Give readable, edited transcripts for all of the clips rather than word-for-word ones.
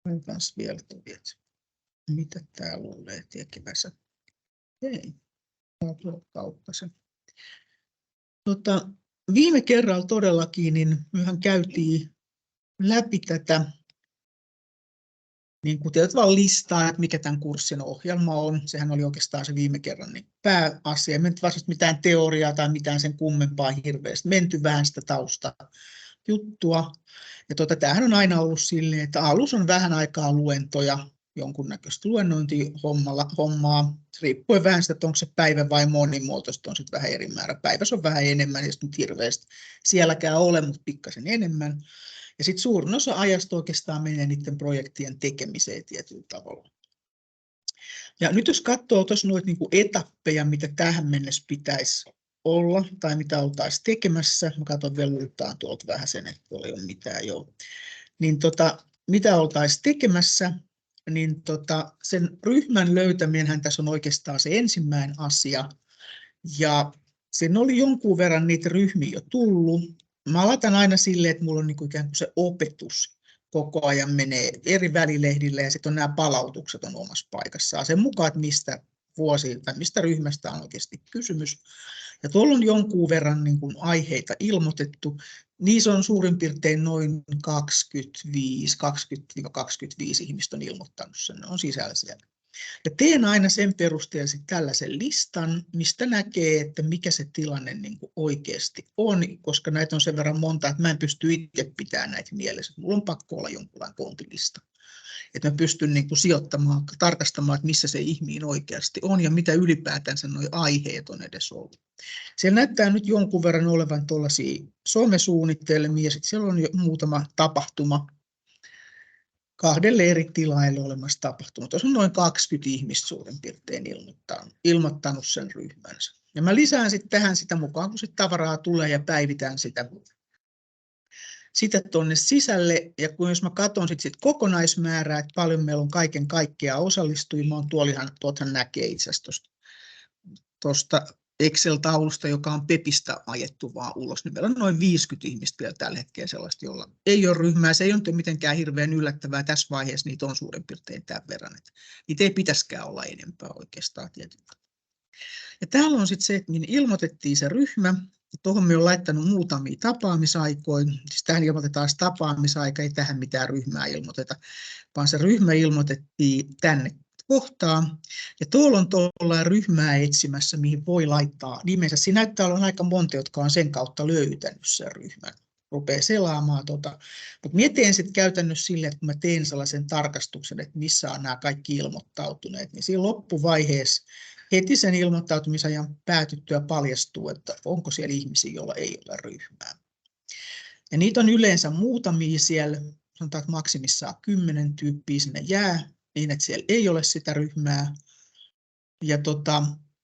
Luen kanssa vielä että mitä täällä on tekemässä. Ei, kauppasen. Viime kerralla todellakin niin mehän käytiin läpi tätä niin kuin vaan listaa, että mikä tämän kurssin ohjelma on. Sehän oli oikeastaan se viime kerran niin pääasia. Me ei varsinaisesti mitään teoriaa tai mitään sen kummempaa hirveästi. Menty vähän sitä taustajuttua. Ja tämähän on aina ollut silleen, että alus on vähän aikaa luentoja, jonkunnäköistä luennointihommaa, riippuen vähän sitä, että onko se päivä vai monimuotoista, on sitten vähän eri määrä. Päivässä on vähän enemmän, ei nyt hirveästi sielläkään ole, mutta pikkasen enemmän. Ja sitten suurin osa ajasta oikeastaan menee niiden projektien tekemiseen tietyllä tavalla. Ja nyt jos katsoo tuossa noita niin kuin etappeja, mitä tähän mennessä pitäisi olla, tai mitä oltaisiin tekemässä, mä katson vielä luuttaan tuolta vähän sen, että ei ole mitään jo, niin mitä oltaisiin tekemässä, niin sen ryhmän löytäminenhän tässä on oikeastaan se ensimmäinen asia, ja sen oli jonkun verran niitä ryhmiä jo tullut. Mä aloitan aina silleen, että mulla on niin kuin ikään kuin se opetus koko ajan menee eri välilehdille ja sitten on nämä palautukset on omassa paikassaan sen mukaan, että mistä ryhmästä on oikeasti kysymys. Ja tuolla on jonkun verran niin kuin aiheita ilmoitettu. Niissä on suurin piirtein noin 20-25 ihmistä on ilmoittanut sen, ne on sisällä siellä. Ja teen aina sen perusteella tällaisen listan, mistä näkee, että mikä se tilanne niin kuin oikeasti on, koska näitä on sen verran monta, että mä en pysty itse pitämään näitä mielessä. Mulla on pakko olla jonkunlainen kontilista, että mä pystyn niin kuin sijoittamaan, tarkastamaan, että missä se ihminen oikeasti on ja mitä ylipäätänsä nuo aiheet on edes ollut. Siellä näyttää nyt jonkun verran olevan tuollaisia somesuunnitelmia ja sitten siellä on jo muutama tapahtuma. 2 eri tilaille olemassa tapahtunut. Tuossa on noin 20 ihmistä suurin piirtein ilmoittanut sen ryhmänsä. Ja mä lisään sitten tähän sitä mukaan, kun sit tavaraa tulee ja päivitän sitä tuonne sisälle. Ja kun jos mä katson sit kokonaismäärää, että paljon meillä on kaiken kaikkiaan osallistujia, mä oon tuoltahan näkee itse asiassa tuosta Excel-taulusta, joka on Pepistä ajettu vaan ulos, niin meillä on noin 50 ihmistä vielä tällä hetkellä sellaista, jolla ei ole ryhmää. Se ei ole mitenkään hirveän yllättävää tässä vaiheessa, niitä on suurin piirtein tämän verran. Että niitä ei pitäisikään olla enempää oikeastaan tietysti. Ja täällä on sitten se, että minne ilmoitettiin se ryhmä. Tuohon me on laittanut muutamia tapaamisaikoja. Siis tähän ilmoitetaan tapaamisaika, ei tähän mitään ryhmää ilmoiteta, vaan se ryhmä ilmoitettiin tänne kohtaa. Ja tuolla on tuolla ryhmää etsimässä, mihin voi laittaa nimensä. Siinä näyttää olevan aika monta, jotka on sen kautta löytänyt sen ryhmän. Rupeaa selaamaan Mutta minä teen sitten käytännössä silleen, että kun mä teen sellaisen tarkastuksen, että missä on nämä kaikki ilmoittautuneet, niin siinä loppuvaiheessa heti sen ilmoittautumisajan päätyttyä paljastuu, että onko siellä ihmisiä, joilla ei ole ryhmää. Ja niitä on yleensä muutamia siellä, sanotaan, että maksimissaan 10 tyyppiä sinne jää, niin että siellä ei ole sitä ryhmää. Ja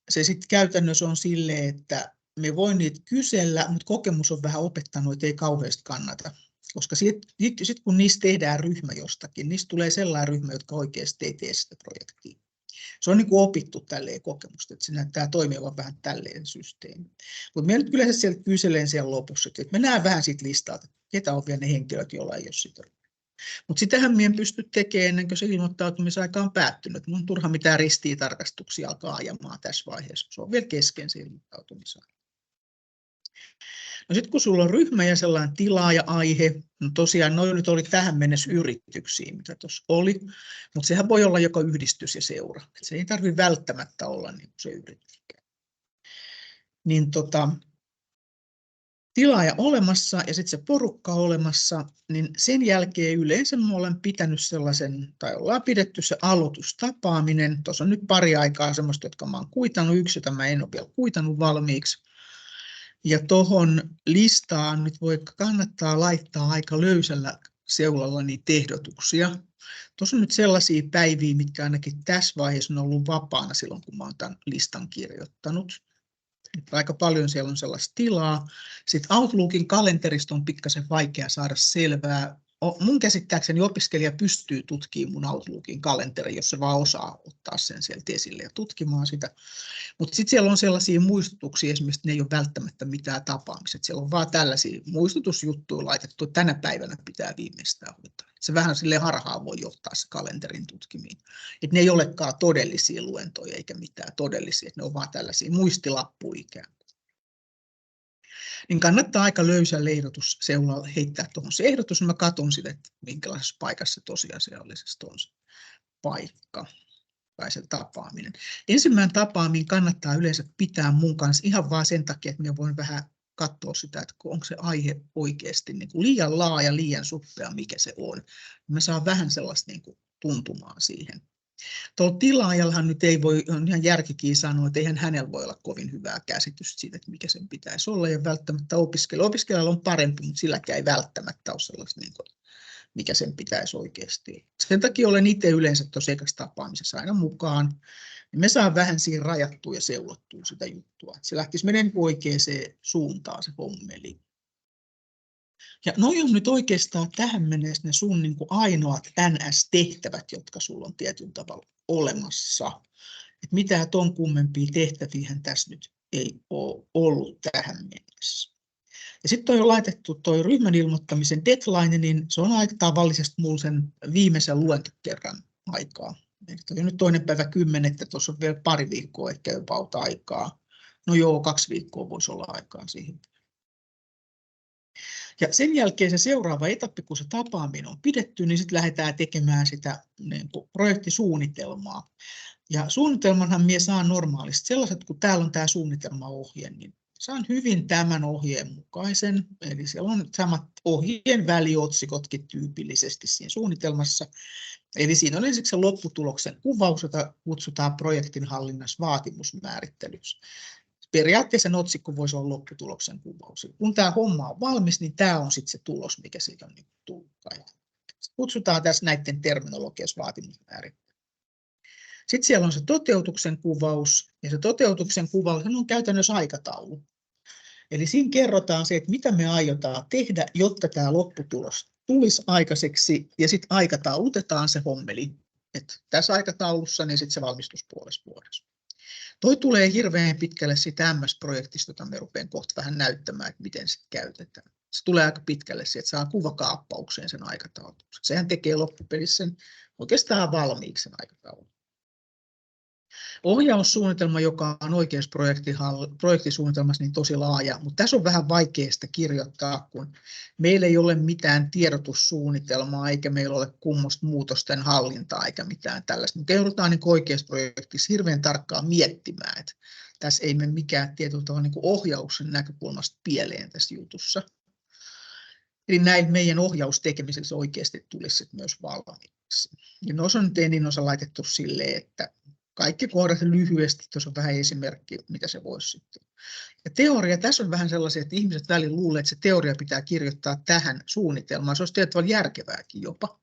se sitten käytännössä on silleen, että me voi niitä kysellä, mutta kokemus on vähän opettanut, että ei kauheasti kannata. Koska sitten kun niistä tehdään ryhmä jostakin, niistä tulee sellainen ryhmä, jotka oikeasti ei tee sitä projektia. Se on niin kuin opittu tälleen kokemusta, että se näyttää toimivan vähän tälleen systeemi. Mutta minä nyt yleensä sieltä kyselen siellä lopussa, että me nähdään vähän siitä listalta, ketä on vielä ne henkilöt, joilla ei ole sitä ryhmää. Mutta sitähän minä en pysty tekemään ennen kuin se ilmoittautumisaika on päättynyt. Minun on turha mitään ristiintarkastuksia alkaa ajamaan tässä vaiheessa, se on vielä kesken se ilmoittautumisaika. No sitten kun sulla on ryhmä ja sellainen tilaaja-aihe, no tosiaan noin nyt oli tähän mennessä yrityksiä, mitä tuossa oli, mutta sehän voi olla joko yhdistys ja seura. Et se ei tarvitse välttämättä olla niin kuin se yritys. Niin tilaaja olemassa ja sitten se porukka olemassa, niin sen jälkeen yleensä me olen pitänyt sellaisen, tai ollaan pidetty se aloitustapaaminen. Tuossa on nyt pari aikaa semmoista, jotka mä oon kuitannut, yksi, jota mä en ole vielä kuitannut valmiiksi. Ja tuohon listaan nyt kannattaa laittaa aika löysällä seulalla niitä ehdotuksia. Tuossa on nyt sellaisia päiviä, mitkä ainakin tässä vaiheessa on ollut vapaana silloin, kun mä oon tämän listan kirjoittanut. Aika paljon siellä on sellaista tilaa. Sitten Outlookin kalenterista on pikkasen vaikea saada selvää. mun käsittääkseni opiskelija pystyy tutkimaan mun Outlookin kalenterin, jos se vaan osaa ottaa sen sieltä esille ja tutkimaan sitä. Mutta sitten siellä on sellaisia muistutuksia, esimerkiksi ne ei ole välttämättä mitään tapaamiset. Siellä on vaan tällaisia muistutusjuttuja laitettu, että tänä päivänä pitää viimeistään hoitaa. Se vähän silleen harhaan voi johtaa se kalenterin tutkimiin. Että ne ei olekaan todellisia luentoja eikä mitään todellisia, että ne on vaan tällaisia muistilappuja ikään kuin. Niin kannattaa aika löysällä ehdotusseulalla heittää tuohon se ehdotus, niin mä katson sitten, että minkälaisessa paikassa se tosiasiallisesti on se paikka tai se tapaaminen. Ensimmäinen tapaaminen kannattaa yleensä pitää mun kanssa ihan vaan sen takia, että minä voin vähän katsoa sitä, että onko se aihe oikeasti niin kuin liian laaja, liian suppea, mikä se on. Mä saan vähän sellaista niin kuin tuntumaa siihen. Tuolla tilaajallahan nyt ei voi, on ihan järkikin sanoa, että eihän hänellä voi olla kovin hyvää käsitystä siitä, että mikä sen pitäisi olla, ja välttämättä opiskelijalla on parempi, mutta silläkään ei välttämättä ole sellaista, niin kuin, mikä sen pitäisi oikeasti. Sen takia olen itse yleensä tuossa ekassa tapaamisessa aina mukaan, niin me saa vähän siinä rajattua ja seulottua sitä juttua, että se lähtisi menemään oikeaan suuntaan se hommeli. Ja noi on nyt oikeastaan tähän mennessä ne sun niin kuin ainoat NS-tehtävät, jotka sulla on tietyllä tavalla olemassa. Et mitään ton kummempia tehtäviähän tässä nyt ei ole ollut tähän mennessä. Ja sitten on laitettu toi ryhmän ilmoittamisen deadline, niin se on aika tavallisesti mulla sen viimeisen luentokerran aikaa. Eli toi on nyt 2.10, tuossa on vielä pari viikkoa ehkä jopa aikaa. No joo, 2 viikkoa voisi olla aikaa siihen. Ja sen jälkeen se seuraava etappi, kun se tapaaminen on pidetty, niin sitten lähdetään tekemään sitä niin kuin projektisuunnitelmaa. Ja suunnitelmanhan minä saan normaalisti sellaiset, kun täällä on tämä suunnitelmaohje, niin saan hyvin tämän ohjeen mukaisen. Eli siellä on samat ohjeen väliotsikotkin tyypillisesti siinä suunnitelmassa. Eli siinä on ensiksi se lopputuloksen kuvaus, jota kutsutaan projektin hallinnassa vaatimusmäärittelyksi. Periaatteessa sen otsikko voisi olla lopputuloksen kuvaus. Kun tämä homma on valmis, niin tämä on sitten se tulos, mikä siitä on tullut. Kutsutaan tässä näiden terminologiassa vaatimusmäärittelyä. Sitten siellä on se toteutuksen kuvaus, ja se toteutuksen kuvaus on käytännössä aikataulu. Eli siinä kerrotaan se, että mitä me aiotaan tehdä, jotta tämä lopputulos tulisi aikaiseksi, ja sitten aikataulutetaan se hommeli. Että tässä aikataulussa, niin sitten se valmistus puolessa vuodessa. Toi tulee hirveän pitkälle siitä MS-projektista, jota me rupean kohta vähän näyttämään, että miten sitä käytetään. Se tulee aika pitkälle siihen, että saa kuvakaappaukseen sen aikataulutuksen. Sehän tekee loppupelissä sen oikeastaan valmiiksi sen aikataulun. Ohjaussuunnitelma, joka on oikeassa projektisuunnitelmassa, niin tosi laaja, mutta tässä on vähän vaikea sitä kirjoittaa, kun meillä ei ole mitään tiedotussuunnitelmaa, eikä meillä ole kummoista muutosten hallintaa, eikä mitään tällaista. Me joudutaan niin oikeassa projektissa hirveän tarkkaan miettimään, että tässä ei mene mikään tietyllä tavalla niin ohjauksen näkökulmasta pieleen tässä jutussa. Eli näin meidän ohjaustekemisessä oikeasti tulisi myös valmiiksi. Ja noissa on nyt enin osa laitettu silleen, että kaikki kohdat lyhyesti, tuossa on vähän esimerkki, mitä se voisi sitten. Ja teoria, tässä on vähän sellaisia, että ihmiset välillä luulee, että se teoria pitää kirjoittaa tähän suunnitelmaan. Se olisi tietysti järkevääkin jopa.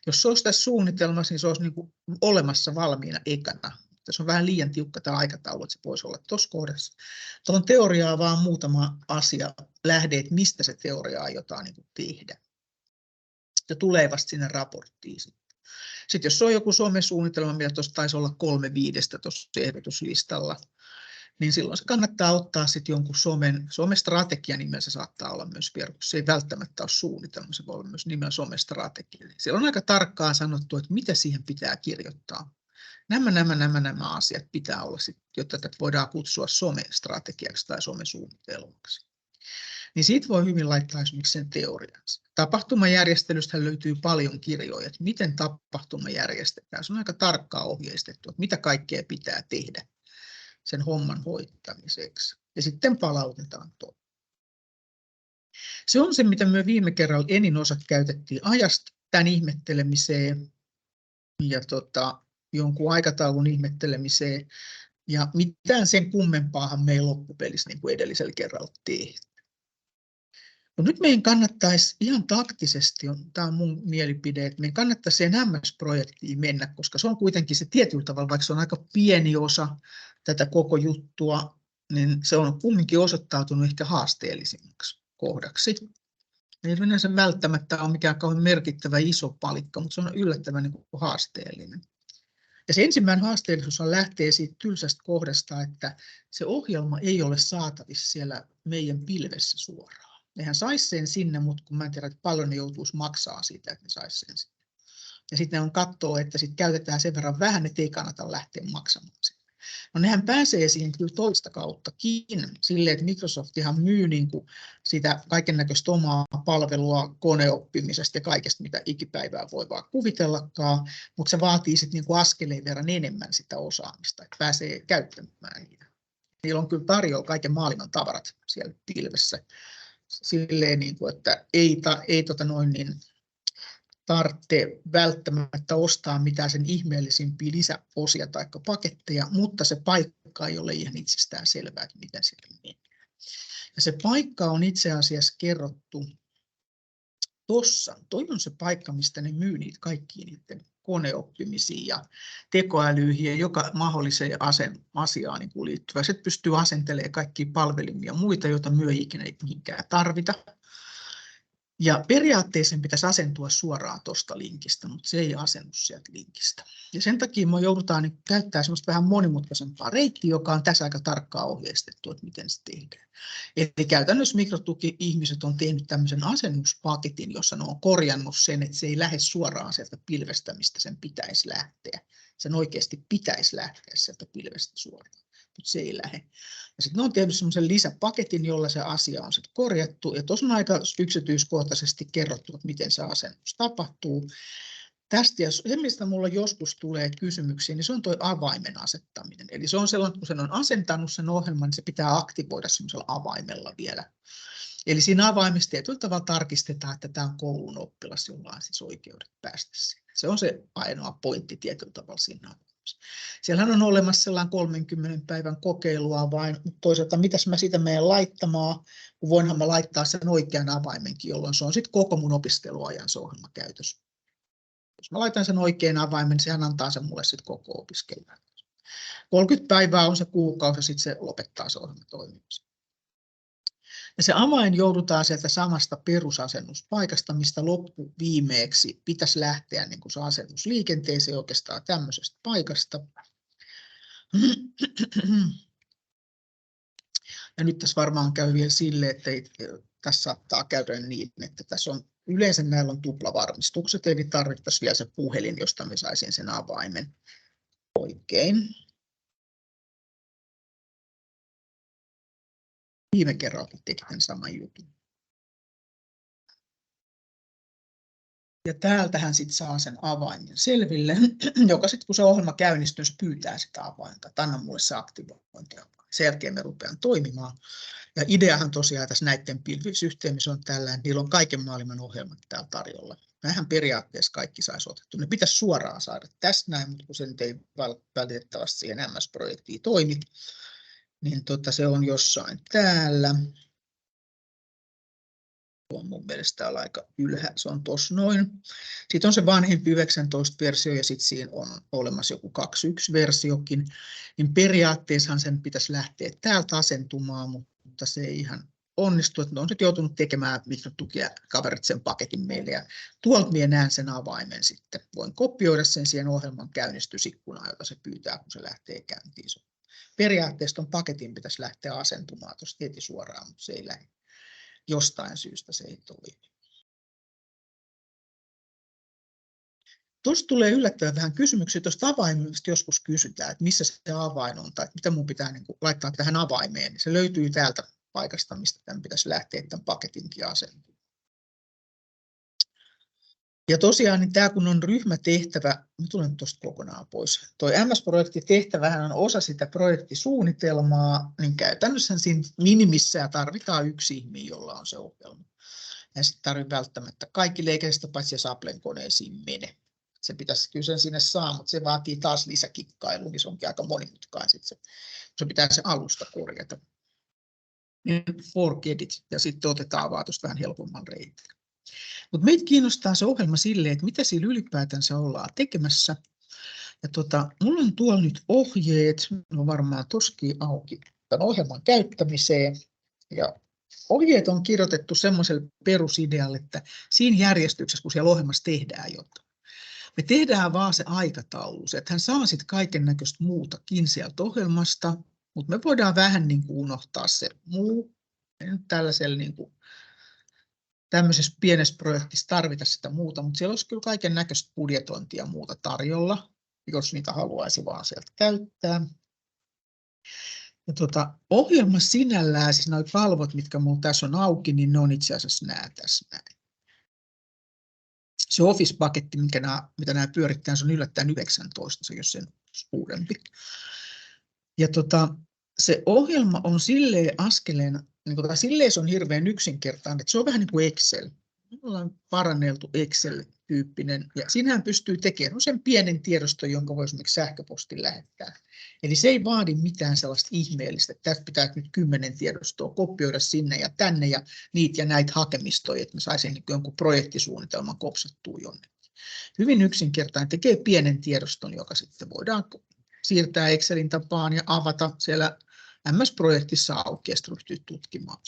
Jos se olisi tässä suunnitelmassa, niin se olisi niin kuin olemassa valmiina ekana. Tässä on vähän liian tiukka tämä aikataulu, että se voisi olla tuossa kohdassa. Tuohon teoriaan vaan muutama asia lähde, että mistä se teoria aiotaan niin kuin tehdä. Ja tulee vasta sinne raporttiin sitten. Sitten jos on joku somesuunnitelma, mitä tuossa taisi olla 3/5 tuossa ehdotuslistalla, niin silloin se kannattaa ottaa sitten jonkun somestrategia nimellä, se saattaa olla myös verkossa. Se ei välttämättä ole suunnitelma, se voi olla myös nimellä somestrategia. Siellä on aika tarkkaan sanottu, että mitä siihen pitää kirjoittaa. Nämä asiat pitää olla, jotta tätä voidaan kutsua somestrategiaksi tai somesuunnitelmaksi. Niin siitä voi hyvin laittaa esimerkiksi sen teoriansa. Tapahtumajärjestelystä löytyy paljon kirjoja, että miten tapahtuma järjestetään. Se on aika tarkkaan ohjeistettu, että mitä kaikkea pitää tehdä sen homman hoitamiseksi. Ja sitten palautetaan tuo. Se on se, mitä me viime kerralla enin osa käytettiin ajasta tämän ihmettelemiseen ja jonkun aikataulun ihmettelemiseen. Ja mitään sen kummempaahan me ei loppupelissä niin kuin edellisellä kerralla tehty. No nyt meidän kannattaisi ihan taktisesti, tämä on mun mielipide, että meidän kannattaisi siihen MS-projektiin mennä, koska se on kuitenkin se tietyllä tavalla, vaikka se on aika pieni osa tätä koko juttua, niin se on kumminkin osoittautunut ehkä haasteellisimmaksi kohdaksi. Ei yleensä välttämättä ole mikään kauhean merkittävä iso palikka, mutta se on yllättävän niin kuin haasteellinen. Ja se ensimmäinen haasteellisuus lähtee siitä tylsästä kohdasta, että se ohjelma ei ole saatavissa siellä meidän pilvessä suoraan. Nehän saisi sen sinne, mutta kun mä en tiedä, että paljon ne joutuisi maksaa siitä, että ne saisi sen sinne. Ja sitten ne on katsoo, että sit käytetään sen verran vähän, että ei kannata lähteä maksamaan sitä. No nehän pääsee siihen kyllä toista kauttakin, silleen, että Microsoftihan myy niin kuin sitä kaikennäköistä omaa palvelua koneoppimisesta ja kaikesta, mitä ikipäivää voi vaan kuvitellakaan, mutta se vaatii sitten niin kuin askeleen verran enemmän sitä osaamista, että pääsee käyttämään niitä. Niillä on kyllä tarjolla kaiken maailman tavarat siellä pilvessä, silleen, niin kuin, että ei tarvitse välttämättä ostaa mitään sen ihmeellisimpiä lisäosia tai paketteja, mutta se paikka ei ole ihan itsestään selvää, että miten siellä menee. Ja se paikka on itse asiassa kerrottu tuossa. Toi on se paikka, mistä ne myy niitä kaikkia niiden koneoppimisiin ja tekoälyihin ja joka mahdolliseen asiaan niin liittyvää. Se pystyy asentelemaan kaikkia palvelimia ja muita, joita myö ikinä ei mihinkään tarvita. Ja periaatteessa pitäisi asentua suoraan tuosta linkistä, mutta se ei asennu sieltä linkistä. Ja sen takia me joudutaan käyttämään semmoista vähän monimutkaisempaa reittiä, joka on tässä aika tarkkaan ohjeistettu, että miten se tehdään. Eli käytännössä mikrotuki-ihmiset on tehnyt tämmöisen asennuspaketin, jossa ne on korjannut sen, että se ei lähde suoraan sieltä pilvestä, mistä sen pitäisi lähteä. Sen oikeasti pitäisi lähteä sieltä pilvestä suoraan, mutta se ei lähde. Ja sitten ne on tehnyt semmoisen lisäpaketin, jolla se asia on sitten korjattu. Ja tuossa on aika yksityiskohtaisesti kerrottu, että miten se asennus tapahtuu. Tästä, ja se, mistä minulla joskus tulee kysymyksiä, niin se on tuo avaimen asettaminen. Eli se on sellainen, kun sen on asentanut sen ohjelman, niin se pitää aktivoida semmoisella avaimella vielä. Eli siinä avaimessa tietyllä tavalla tarkistetaan, että tämä on koulun oppilas, jolla on siis oikeudet päästä siihen. Se on se ainoa pointti tietyllä tavalla siinä avaimessa. Siellähän on olemassa sellainen 30 päivän kokeilua vain, mutta toisaalta mitäs mä sitä menen laittamaan, kun voinhan mä laittaa sen oikean avaimenkin, jolloin se on sitten koko mun opiskeluajan se ohjelma käytössä. Jos mä laitan sen oikean avaimen, sehän antaa sen mulle sitten koko opiskeluajan. 30 päivää on se kuukausi ja sitten se lopettaa se ohjelma toimimisen. Ja se avain joudutaan sieltä samasta perusasennuspaikasta, mistä loppuviimeeksi pitäisi lähteä niin kuin se asennus liikenteeseen oikeastaan tämmöisestä paikasta. Ja nyt tässä varmaan käy vielä silleen, että tässä saattaa käydä niin, että tässä on yleensä näillä on tuplavarmistukset, eli tarvittaisiin vielä se puhelin, josta me saisin sen avaimen oikein. Viime kerralla teki tämän saman jutun. Ja täältähän sitten saa sen avaimen selville, joka sitten kun se ohjelma käynnistyy, pyytää sitä avainta, että anna mulle se aktivointiavain. Sen jälkeen me rupean toimimaan. Ja ideahan tosiaan tässä näiden pilvisysteemissä on tällä, niillä on kaiken maailman ohjelmat täällä tarjolla. Nämähän periaatteessa kaikki saisi otettu. Ne pitäisi suoraan saada tästä näin, mutta kun se nyt ei valitettavasti siihen MS-projektiin toimi, niin se on jossain täällä. On mun mielestä täällä aika ylhäällä, se on tuossa noin. Sitten on se vanhempi 19-versio ja sitten siinä on olemassa joku 21-versiokin. Niin periaatteessahan sen pitäisi lähteä täältä asentumaan, mutta se ei ihan onnistu. Että on sitten joutunut tekemään mikrotukia kaverit sen paketin meille ja tuolta minä näen sen avaimen sitten. Voin kopioida sen siihen ohjelman käynnistysikkunaan, jota se pyytää, kun se lähtee käyntiin. Periaatteessa ton paketin pitäisi lähteä asentumaan tuosta heti suoraan, mutta se ei lähde. Jostain syystä se ei toimi. Tuosta tulee yllättävän vähän kysymyksiä. Tuosta avaimesta joskus kysytään, että missä se avain on tai mitä minun pitää laittaa tähän avaimeen. Se löytyy täältä paikasta, mistä tämän pitäisi lähteä tämän paketinkin asentumaan. Ja tosiaan niin tämä kun on ryhmätehtävä, mä tulen tuosta kokonaan pois. Tuo MS-projektitehtävähän on osa sitä projektisuunnitelmaa, niin käytännössä siinä minimissä tarvitaan yksi ihminen, jolla on se ohjelma. Ja sitten tarvitsee välttämättä kaikki leikeistä paitsi jos Applen koneisiin mene. Se pitäisi kyllä sen sinne saa, mutta se vaatii taas lisäkikkailu, niin se onkin aika monimutkainen. Se pitää se alusta korjata. Fork edit, ja sitten otetaan vaan tuosta vähän helpomman reitin. Mutta meitä kiinnostaa se ohjelma silleen, että mitä sillä ylipäätänsä ollaan tekemässä. Ja mulla on tuolla nyt ohjeet, no varmaan toskin auki tämän ohjelman käyttämiseen. Ja ohjeet on kirjoitettu semmoiselle perusidealle, että siinä järjestyksessä, kun siellä ohjelmassa tehdään jotain, me tehdään vaan se aikataulu, että hän saa sitten kaiken näköistä muutakin sieltä ohjelmasta, mutta me voidaan vähän niin kuin unohtaa se muu. Ei nyt tällaisella niin kuin tämmöisessä pienessä projektissa tarvita sitä muuta, mutta siellä olisi kyllä kaiken näköistä budjetointia ja muuta tarjolla, jos niitä haluaisi vaan sieltä käyttää. Ja ohjelma sinällään, siis nuo kalvot, mitkä minulla tässä on auki, niin ne on itse asiassa nämä tässä näin. Se Office-paketti, mitä nämä pyörittää, se on yllättäen 19, se jos sen suurempi. Ja se ohjelma on silleen askeleen, niin silleen se on hirveän yksinkertainen, että se on vähän niin kuin Excel. Ollaan paranneltu Excel-tyyppinen, ja siinähän pystyy tekemään sen pienen tiedoston, jonka voi esimerkiksi sähköpostin lähettää. Eli se ei vaadi mitään sellaista ihmeellistä, että tästä pitää nyt 10 tiedostoa kopioida sinne ja tänne ja niitä ja näitä hakemistoja, että me saisin jonkun projektisuunnitelman kopsattua jonnekin. Hyvin yksinkertainen, tekee pienen tiedoston, joka sitten voidaan siirtää Excelin tapaan ja avata siellä MS-projektissa auki ja ryhtyä tutkimaan.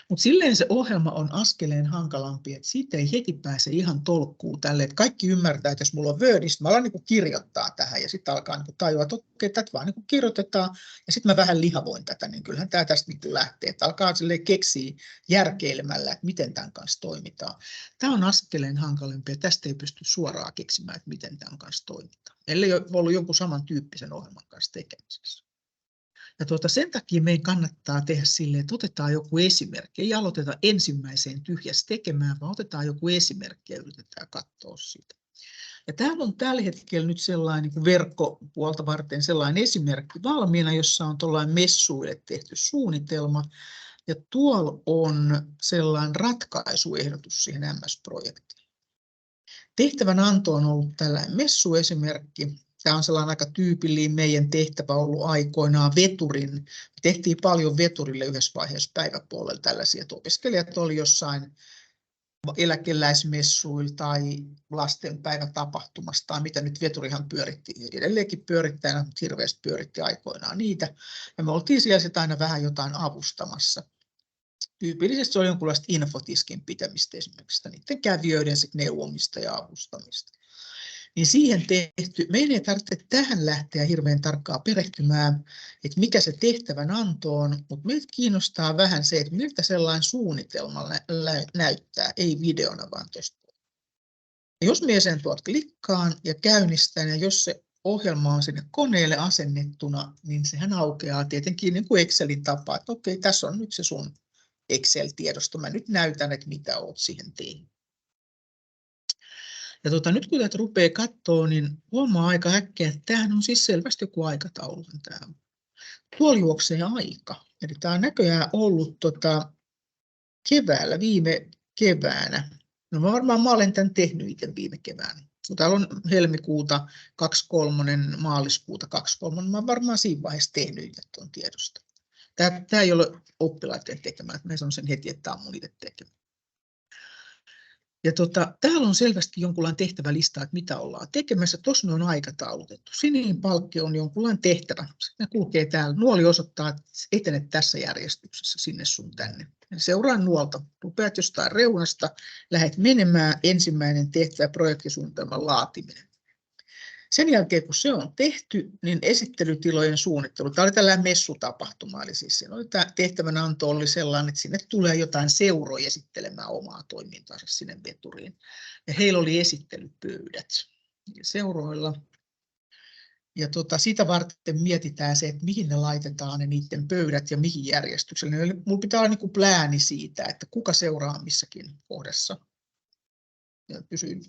Mutta silleen se ohjelma on askeleen hankalampi, että siitä ei heti pääse ihan tolkkuun tälle, että kaikki ymmärtää, että jos mulla on Wordista, mä alan niin kirjoittaa tähän ja sitten alkaa niin tajua, että okei, tätä vaan niin kirjoitetaan ja sitten mä vähän lihavoin tätä, niin kyllähän tämä tästä niin lähtee, että alkaa keksiä järkeilemällä, että miten tämän kanssa toimitaan. Tämä on askeleen hankalampi ja tästä ei pysty suoraan keksimään, että miten tämän kanssa toimitaan, ellei ole ollut jonkun samantyyppisen ohjelman kanssa tekemisessä. Ja sen takia meidän kannattaa tehdä silleen, että otetaan joku esimerkki. Ei aloiteta ensimmäiseen tyhjästä tekemään, vaan otetaan joku esimerkki ja yritetään katsoa sitä. Ja täällä on tällä hetkellä nyt sellainen niin verkkopuolta varten sellainen esimerkki valmiina, jossa on tuollainen messuille tehty suunnitelma. Ja tuolla on sellainen ratkaisuehdotus siihen MS-projektiin. Tehtävänanto on ollut tällainen messuesimerkki. Tämä on sellainen aika tyypillinen meidän tehtävä ollut aikoinaan veturin. Tehtiin paljon veturille yhdessä vaiheessa päiväpuolella tällaisia, että opiskelijat oli jossain eläkeläismessuilla tai lastenpäivätapahtumassa tai mitä nyt veturihan pyöritti. Edelleenkin pyörittää, mutta hirveästi pyöritti aikoinaan niitä. Ja me oltiin siellä sitten aina vähän jotain avustamassa. Tyypillisesti se oli jonkunlaista infotiskin pitämistä esimerkiksi, niiden kävijöiden neuvomista ja avustamista. Niin siihen tehty, meidän ei tarvitse tähän lähteä hirveän tarkkaan perehtymään, että mikä se tehtävänanto on, mutta meitä kiinnostaa vähän se, että miltä sellainen suunnitelma näyttää, ei videona vaan tuosta. Jos minä sen tuolta klikkaan ja käynnistän, ja jos se ohjelma on sinne koneelle asennettuna, niin sehän aukeaa tietenkin niin kuin Excelin tapaa, että okei, tässä on nyt se sun Excel-tiedosto, mä nyt näytän, että mitä olet siihen tehnyt. Ja nyt kun tätä rupeaa katsoa, niin huomaa aika äkkiä, että tämähän on siis selvästi joku aikataulu. Tuolla juoksee aika. Eli tämä on näköjään ollut keväällä, viime keväänä. No mä olen tämän tehnyt itse viime keväänä. Täällä on helmikuuta 23, maaliskuuta 23. Mä olen varmaan siinä vaiheessa tehnyt itse tuon tiedosta. Tämä ei ole oppilaiden tekemään. Mä sanon sen heti, että tämä on mun itse tekemään. Ja täällä on selvästi jonkunlainen tehtävälista, että mitä ollaan tekemässä. Tuossa on aikataulutettu. Sininen palkki on jonkunlainen tehtävä. Ne kulkee täällä. Nuoli osoittaa, että etenet tässä järjestyksessä sinne sun tänne. Seuraa nuolta. Rupeat jostain reunasta, lähdet menemään. Ensimmäinen tehtävä, projektisuunnitelman laatiminen. Sen jälkeen, kun se on tehty, niin esittelytilojen suunnittelu. Tämä oli tällainen messutapahtuma, eli siis siinä oli tämä tehtävänanto oli sellainen, että sinne tulee jotain seuroja esittelemään omaa toimintaansa sinne veturiin. Ja heillä oli esittelypöydät seuroilla. Ja sitä varten mietitään se, että mihin ne laitetaan ne niiden pöydät ja mihin järjestyksellä. Minulla pitää olla niin kuin plääni siitä, että kuka seuraa missäkin kohdassa. Pysyy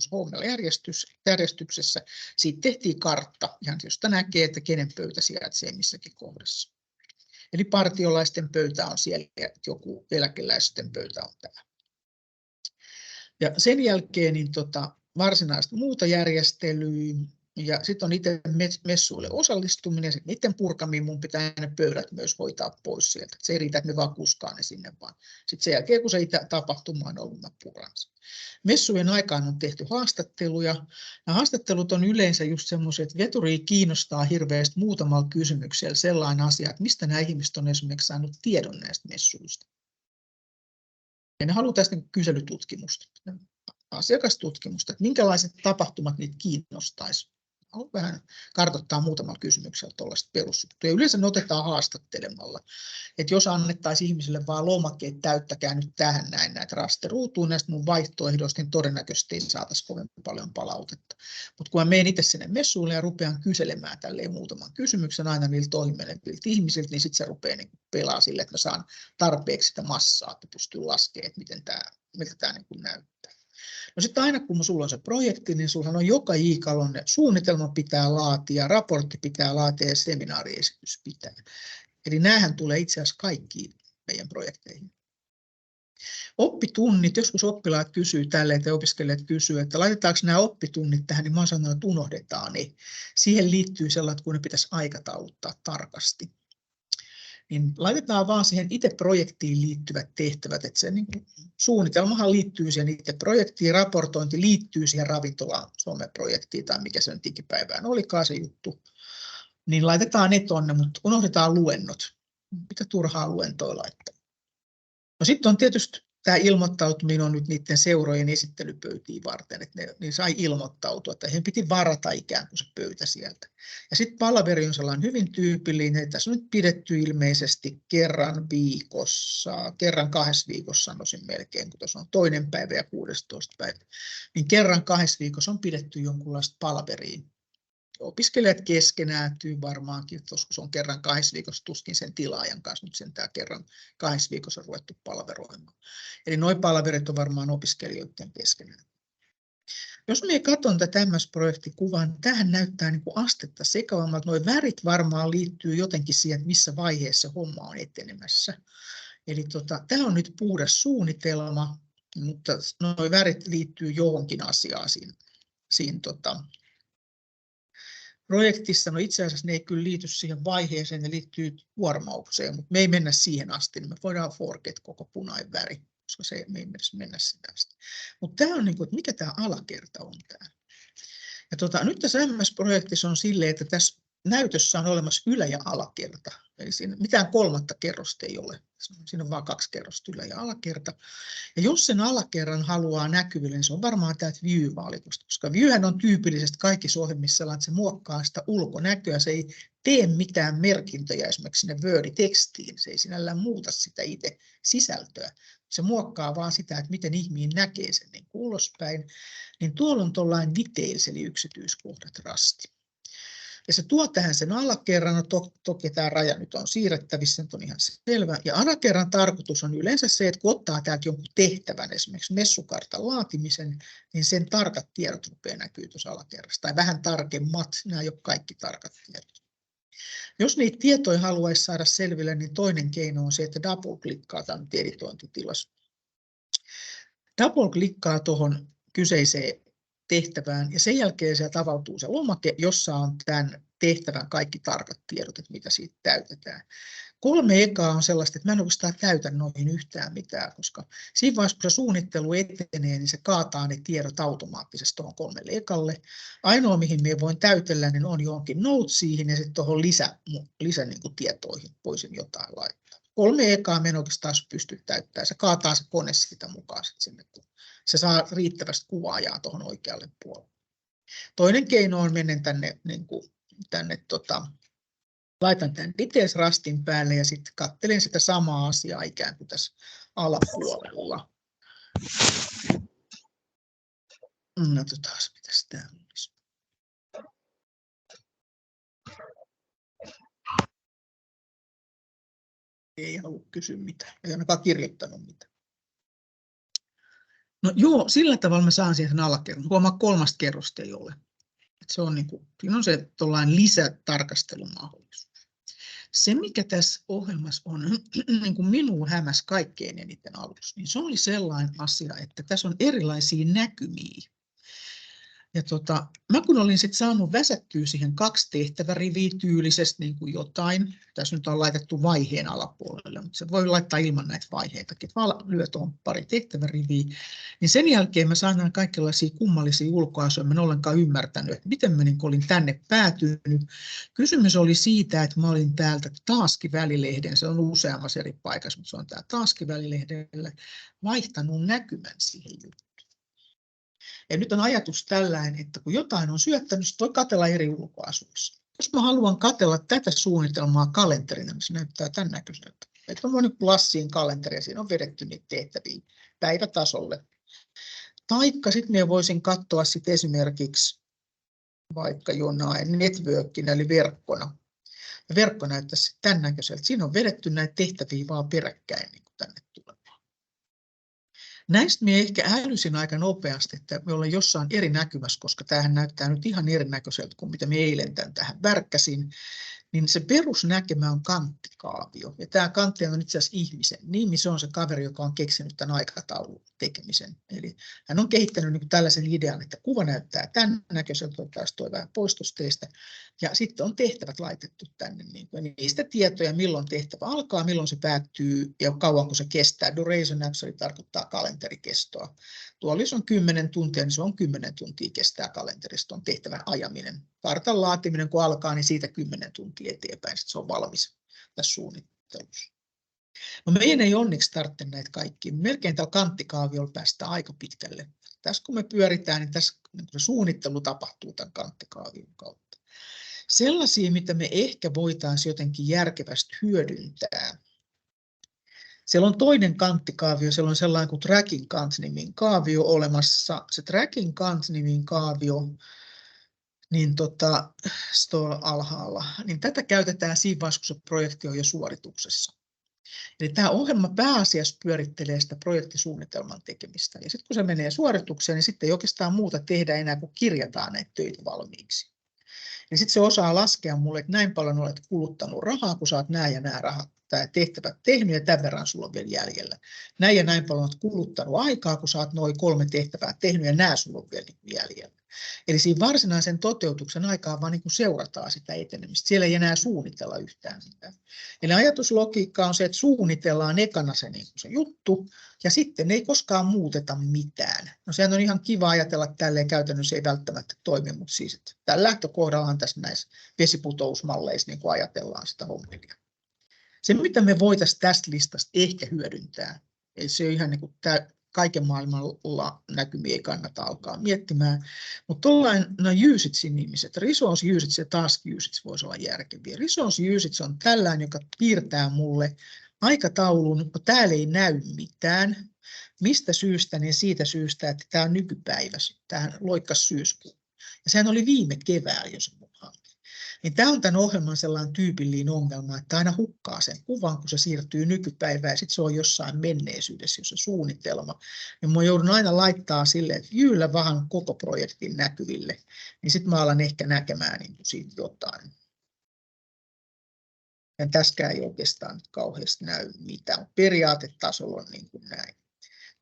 järjestyksessä. Siitä tehtiin kartta, ihan josta näkee, että kenen pöytä sijaitsee missäkin kohdassa. Eli partiolaisten pöytä on siellä ja joku eläkeläisten pöytä on täällä. Ja sen jälkeen niin varsinaista muuta järjestelyä ja sitten on itse messuille osallistuminen ja niiden purkaminen mun pitää ne pöydät myös hoitaa pois sieltä. Se ei riitä, että me vaan kuskaan ne sinne vaan. Sitten sen jälkeen, kun se tapahtuma on ollut, mä puran sen. Messujen aikaan on tehty haastatteluja. Ja haastattelut on yleensä just semmoisia, että veturi kiinnostaa hirveästi muutamalla kysymyksellä sellainen asia, että mistä nämä ihmiset on esimerkiksi saanut tiedon näistä messuista. Ja ne haluaa tästä kyselytutkimusta, asiakastutkimusta, että minkälaiset tapahtumat niitä kiinnostaisi. Haluan vähän kartoittaa muutamalla kysymyksellä tuollaista perusjuttuja. Yleensä ne otetaan haastattelemalla. Että jos annettaisiin ihmisille vaan lomakkeet, täyttäkää nyt tähän näin näitä rasteruutuun näistä mun vaihtoehdoista, niin todennäköisesti ei saataisi kovin paljon palautetta. Mutta kun mä menen itse sinne messuille ja rupean kyselemään tälleen muutaman kysymyksen aina niiltä ohimeneviltä ihmisiltä, niin sitten se rupeaa niin pelaa sille, että mä saan tarpeeksi sitä massaa, että pystyy laskemaan, että miltä tämä niin näyttää. No sitten aina kun sulla on se projekti, niin sulla on joka iikallon suunnitelma pitää laatia, raportti pitää laatia ja seminaariesitys pitää. Eli näähän tulee itse asiassa kaikkiin meidän projekteihin. Oppitunnit, joskus oppilaat kysyy tälleen, tai opiskelijat kysyy, että laitetaanko nämä oppitunnit tähän, niin mä oon sanonut, että unohdetaan ne. Siihen liittyy sellainen, kun ne pitäisi aikatauluttaa tarkasti. Niin laitetaan vaan siihen itse projektiin liittyvät tehtävät, että se niin kuin, suunnitelmahan liittyy siihen itse projektiin, raportointi liittyy siihen ravintolaan someprojektiin tai mikä se nyt ikipäivään olikaan se juttu, niin laitetaan ne tonne, mutta unohdetaan luennot. Mitä turhaa luentoa laittaa. No sitten on tietysti tämä ilmoittautuminen on nyt niiden seurojen esittelypöytiin varten, että ne sai ilmoittautua, että he piti varata ikään kuin se pöytä sieltä. Ja sitten palaveri on sellainen hyvin tyypillinen, että tässä on nyt pidetty ilmeisesti kerran viikossa, kerran 2 viikossa sanoisin melkein, kun tuossa on 2. päivä ja 16. päivä, niin kerran 2 viikossa on pidetty jonkunlaista palaveria. Opiskelijat keskenääntyy varmaankin, kun se on kerran 2 viikossa, tuskin sen tilaajan kanssa, nyt sen tämä kerran 2 viikossa on ruvettu palveroimaan. Eli nuo palaverit on varmaan opiskelijoiden keskenään. Jos me katson tätä MS-projektikuvaa, niin tämähän näyttää niin kuin astetta sekavammalta. Nuo värit varmaan liittyy jotenkin siihen, että missä vaiheessa homma on etenemässä. Eli tämä on nyt puhdas suunnitelma, mutta nuo värit liittyy johonkin asiaan siinä projektissa. No itse asiassa ne ei kyllä liity siihen vaiheeseen, ne liittyy kuormaukseen, mutta me ei mennä siihen asti, niin me voidaan forget koko punainen väri, koska me ei mennä sitä asti. Mutta tämä on niin kuin, että mikä tämä alakerta on tämä. Ja nyt tässä MS-projektissa on silleen, että tässä näytössä on olemassa ylä- ja alakerta. Eli siinä mitään 3. kerrosta ei ole. Siinä on vain 2 kerrosta ylä- ja alakerta. Ja jos sen alakerran haluaa näkyville, niin se on varmaan täältä View-valikosta, koska Viewhän on tyypillisesti kaikissa ohjelmissa sellainen, että se muokkaa sitä ulkonäköä. Se ei tee mitään merkintöjä esimerkiksi sinne Word-tekstiin. Se ei sinällään muuta sitä itse sisältöä. Se muokkaa vaan sitä, että miten ihminen näkee sen niin ulospäin. Niin tuolla on tuollainen details, eli yksityiskohdat rasti. Ja se tuo tähän sen alakerran, no toki tämä raja nyt on siirrettävissä, se on ihan selvä. Ja alakerran tarkoitus on yleensä se, että kun ottaa täältä jonkun tehtävän, esimerkiksi messukartan laatimisen, niin sen tarkat tiedot rupeaa näkyy tuossa alakerrassa, tai vähän tarkemmat, nämä ei ole kaikki tarkat tiedot. Jos niitä tietoja haluaisi saada selville, niin toinen keino on se, että double-klikkaa tämän editointitilassa. Double-klikkaa tuohon kyseiseen tehtävään ja sen jälkeen sieltä avautuu se lomake, jossa on tämän tehtävän kaikki tarkat tiedot, että mitä siitä täytetään. 3 ekaa on sellaista, että mä en oikeastaan täytä noihin yhtään mitään, koska siinä vaiheessa, kun se suunnittelu etenee, niin se kaataa ne tiedot automaattisesti tuohon 3 ekalle. Ainoa, mihin me voin täytellä, niin on johonkin notesiin ja sitten tuohon lisä niin kuin tietoihin voisin jotain laittaa. 3 ekaa me en oikeastaan pysty täyttämään. Se kaataa se kone sitä mukaan sinne, kun se saa riittävästi kuvaajaa tuohon oikealle puolelle. Toinen keino on mennä laitan tämän details-rastin päälle ja sitten katselen sitä samaa asiaa ikään kuin tässä alapuolella. Katsotaan, mitäs tämä olisi. Ei halua kysyä mitään, ei ainakaan kirjoittanut mitään. No joo, sillä tavalla mä saan siihen alakerran. Huomaa 3. kerrosta ei ole. Se on siinä on se lisätarkastelumahdollisuus. Se, mikä tässä ohjelmassa on, niin kuin minua hämäsi kaikkein eniten alussa, niin se oli sellainen asia, että tässä on erilaisia näkymiä. Mä kun olin sitten saanut väsättyä siihen 2 tehtäväriviä tyylisesti niin kuin jotain, tässä nyt on laitettu vaiheen alapuolelle, mutta se voi laittaa ilman näitä vaiheitakin, vaan lyö tuohon 2 tehtäväriviä, niin sen jälkeen mä saan nämä kaikenlaisia kummallisia ulkoasuja, mä en ollenkaan ymmärtänyt, että miten mä niin olin tänne päätynyt. Kysymys oli siitä, että mä olin täältä Taski-välilehden, se on useammassa eri paikassa, mutta se on tää Taski-välilehdellä, vaihtanut näkymän siihen juttuun. Ja nyt on ajatus tällainen, että kun jotain on syöttänyt, sit voi katsella eri ulkoasuissa. Jos mä haluan katsella tätä suunnitelmaa kalenterina, niin se näyttää tämän näköiseltä. Että on Lassiin kalenteri ja siinä on vedetty niitä tehtäviä päivätasolle. Taikka sitten minä voisin katsoa sit esimerkiksi vaikka jonain networkina eli verkkona. Ja verkko näyttäisi tämän näköiseltä. Siinä on vedetty näitä tehtäviä vaan peräkkäin niin kuin tänne tulee. Näistä minä ehkä älysin aika nopeasti, että me ollaan jossain eri näkymässä, koska tämähän näyttää nyt ihan erinäköiseltä kuin mitä me eilen tähän värkkäsin. Niin se perusnäkemä on kanttikaavio. Ja tämä Kantti on itse asiassa ihmisen nimi. Se on se kaveri, joka on keksinyt tämän aikataulun tekemisen. Eli hän on kehittänyt niin tällaisen idean, että kuva näyttää tämän näköiseltä, taas tuo vähän poistosteista. Ja sitten on tehtävät laitettu tänne. Niin niistä tietoja, milloin tehtävä alkaa, milloin se päättyy ja kauanko se kestää. Duration actually tarkoittaa kalenterikestoa. Tuolla jos on 10 tuntia, niin se on 10 tuntia kestää kalenterista. On tehtävän ajaminen. Kartan laatiminen kun alkaa, niin siitä 10 tuntia eteenpäin, sitten se on valmis tässä suunnittelussa. No meidän ei onneksi tarvitse näitä kaikkia. Melkein tällä kanttikaaviolla päästään aika pitkälle. Tässä kun me pyöritään, niin tässä se suunnittelu tapahtuu tämän kanttikaavion kautta. Sellaisia, mitä me ehkä voitaisiin jotenkin järkevästi hyödyntää. Siellä on toinen kanttikaavio, siellä on sellainen kuin Tracking Kant-nimin kaavio olemassa. Se Tracking Kant-nimin kaavio, niin tuolla alhaalla, niin tätä käytetään siinä vaiheessa, kun se projekti on jo suorituksessa. Eli tämä ohjelma pääasiassa pyörittelee sitä projektisuunnitelman tekemistä. Ja sitten kun se menee suoritukseen, niin sitten ei oikeastaan muuta tehdä enää kuin kirjataan näitä töitä valmiiksi. Ja sitten se osaa laskea mulle, että näin paljon olet kuluttanut rahaa, kun saat nämä ja nämä rahat tai tehtävät tehnyt ja tämän verran sulla on vielä jäljellä. Näin ja näin paljon olet kuluttanut aikaa, kun saat noin 3 tehtävää tehnyt ja nämä sulla on vielä jäljellä. Eli siinä varsinaisen toteutuksen aikaa vaan niin kuin seurataan sitä etenemistä. Siellä ei enää suunnitella yhtään mitään. Eli ajatuslogiikka on se, että suunnitellaan ekana se, niin kuin se juttu ja sitten ei koskaan muuteta mitään. No sehän on ihan kiva ajatella, että tälleen käytännössä ei välttämättä toimi, mutta siis että tällä lähtökohdallahan tässä näissä vesiputousmalleissa niin kuin ajatellaan sitä hommelia. Se, mitä me voitaisiin tästä listasta ehkä hyödyntää, ei se ole ihan niin kuin kaiken maailmalla näkymiä ei kannata alkaa miettimään, mutta tuollainen usage nimiset, resource usage ja task usage voisi olla järkeviä. Resource usage on tällainen, joka piirtää mulle aikataulun, kun täällä ei näy mitään. Mistä syystä, niin siitä syystä, että tämä on nykypäivä, tämähän loikkasi syyskuun. Ja sehän oli viime keväällä, jos on hanke. Niin tämä on tämän ohjelman sellainen tyypillinen ongelma, että aina hukkaa sen kuvan, kun se siirtyy nykypäivään ja sitten se on jossain menneisyydessä, jos se suunnitelma. Ja mä joudun aina laittaa silleen, että jyllä vähän koko projektin näkyville, niin sitten mä alan ehkä näkemään niin siitä jotain. Ja tässäkään ei oikeastaan kauheasti näy mitään. Periaatetasolla on niin kuin näin.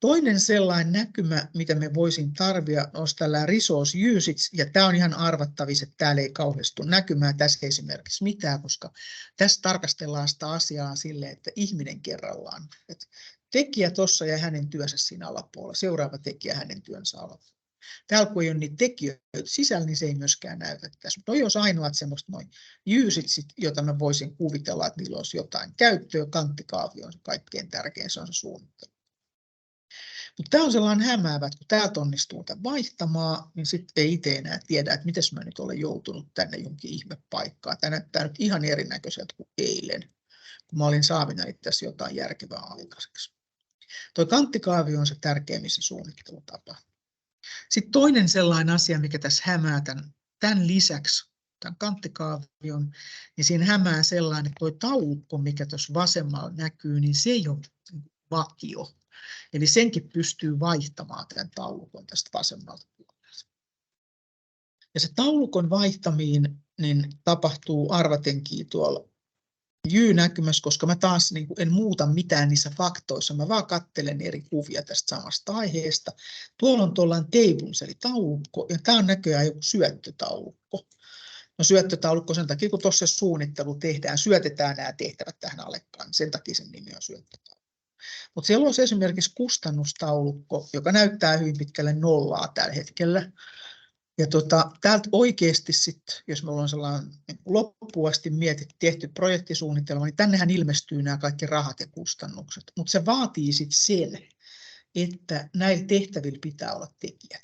Toinen sellainen näkymä, mitä me voisin tarvita, on tällainen resource usage, ja tämä on ihan arvattavissa, että täällä ei kauheasti ole näkymään tässä esimerkiksi mitään, koska tässä tarkastellaan sitä asiaa silleen, että ihminen kerrallaan. Että tekijä tuossa ja hänen työnsä siinä alapuolella, seuraava tekijä hänen työnsä alapuolella. Täällä kun ei ole niitä tekijöitä sisällä, niin se ei myöskään näytä tässä. Mutta olisi ainoat semmoista noin usageit, jota mä voisin kuvitella, että niillä olisi jotain käyttöä. Kanttikaavio on se kaikkein tärkein, se on se suunnittelu. Mutta tämä on sellainen hämäävä, että kun täältä onnistuu tämän vaihtamaan, niin sitten ei itse enää tiedä, että miten mä nyt olen joutunut tänne jonkin ihmepaikkaan. Tämä näyttää nyt ihan erinäköiseltä kuin eilen, kun mä olin saavinani tässä jotain järkevää aikaiseksi. Tuo kanttikaavio on se tärkeimmissä suunnittelutapa. Sitten toinen sellainen asia, mikä tässä hämää tämän lisäksi, tämän kanttikaavion, niin siinä hämää sellainen, että tuo taulukko, mikä tuossa vasemmalla näkyy, niin se ei ole vakio. Eli senkin pystyy vaihtamaan tämän taulukon tästä vasemmalta puolelta. Ja se taulukon vaihtaminen niin tapahtuu arvatenkin tuolla näkymässä, koska mä taas niin kuin en muuta mitään niissä faktoissa, mä vaan katselen eri kuvia tästä samasta aiheesta. Tuolla on tuollainen tables, eli taulukko, ja tämä on näköjään joku syöttötaulukko. No syöttötaulukko sen takia, kun tuossa suunnittelu tehdään, syötetään nämä tehtävät tähän alekkaan, sen takia sen nimi on syöttötaulukko. Mutta siellä on esimerkiksi kustannustaulukko, joka näyttää hyvin pitkälle nollaa tällä hetkellä. Ja täältä oikeasti sitten, jos me ollaan sellainen loppuun asti tehty projektisuunnitelma, niin tännehän ilmestyy nämä kaikki rahat ja kustannukset. Mutta se vaatii sitten sen, että näillä tehtävillä pitää olla tekijät.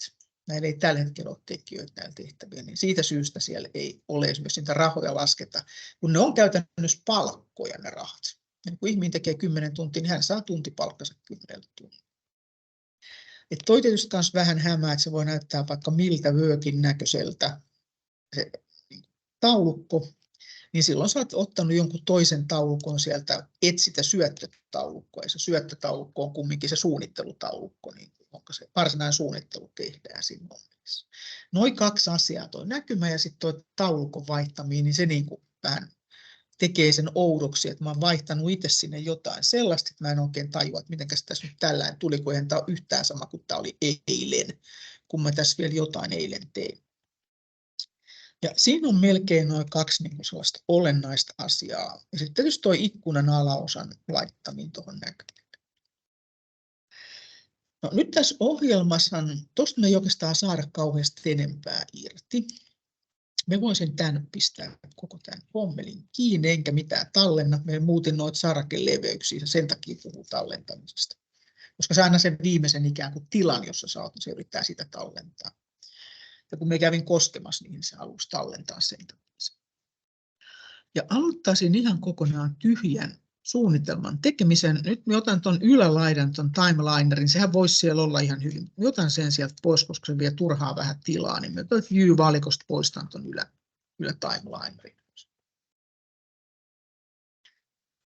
Näillä ei tällä hetkellä ole tekijöitä näillä tehtävillä, niin siitä syystä siellä ei ole esimerkiksi niitä rahoja lasketa, kun ne on käytännössä palkkoja ne rahat. Ja kun ihminen tekee 10 tuntia, niin hän saa tuntipalkkansa 10 tuntia. Että toi tietysti myös vähän hämää, että se voi näyttää vaikka miltä Workin näköiseltä se taulukko, niin silloin sä oot ottanut jonkun toisen taulukon sieltä, et sitä syöttötaulukkoa, ja se syöttötaulukko on kumminkin se suunnittelutaulukko, niin onko se varsinainen suunnittelu tehdään siinä momissa. Noin 2 asiaa, toi näkymä ja sitten toi taulukon vaihtaminen, niin se niin kuin vähän tekee sen oudoksi, että mä oon vaihtanut itse sinne jotain sellaista, että mä en oikein tajua, että miten tässä nyt tällään tuli, kun eihän tämä ole yhtään sama kuin tämä oli eilen, kun mä tässä vielä jotain eilen tein. Ja siinä on melkein noin 2 niin kuin sellaista olennaista asiaa. Ja sitten tietysti tuo ikkunan alaosan laittaminen tuohon näkyviin. No, nyt tässä ohjelmassa, tuosta me ei oikeastaan saada kauheasti enempää irti. Me voisin tämän pistää koko tämän hommelin kiinni, enkä mitään tallenna. Me muutin noita sarakeleveyksiä ja sen takia puhuu tallentamisesta. Koska se aina sen viimeisen ikään kuin tilan, jossa sä oot, niin se yrittää sitä tallentaa. Ja kun me kävin koskemassa, niin se halusi tallentaa sen takia. Ja aloittaisin ihan kokonaan tyhjän suunnitelman tekemisen. Nyt mä otan tuon ylälaidan, tuon timelinerin, sehän voisi siellä olla ihan hyvin. Mä otan sen sieltä pois, koska se vie turhaa vähän tilaa, niin mä tuon view-valikosta poistan tuon timelinerin.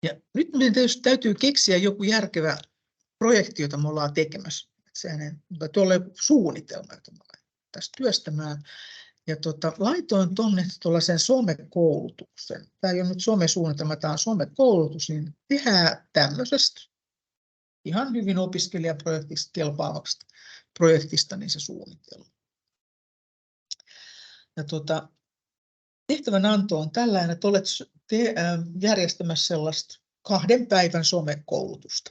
Ja nyt meidän täytyy keksiä joku järkevä projekti, jota me ollaan tekemässä. Tuolla on suunnitelma, jota me ollaan tässä työstämään. Ja laitoin tuonne tuollaisen somekoulutuksen. Tämä ei ole nyt somesuunnitelma, tämä on somekoulutus, niin tehdään tämmöisestä ihan hyvin opiskelijaprojektista kelpaavaksi projektista niin se suunnitelma. Ja tehtävänanto on tällainen, että olet järjestämässä sellaista 2 päivän somekoulutusta.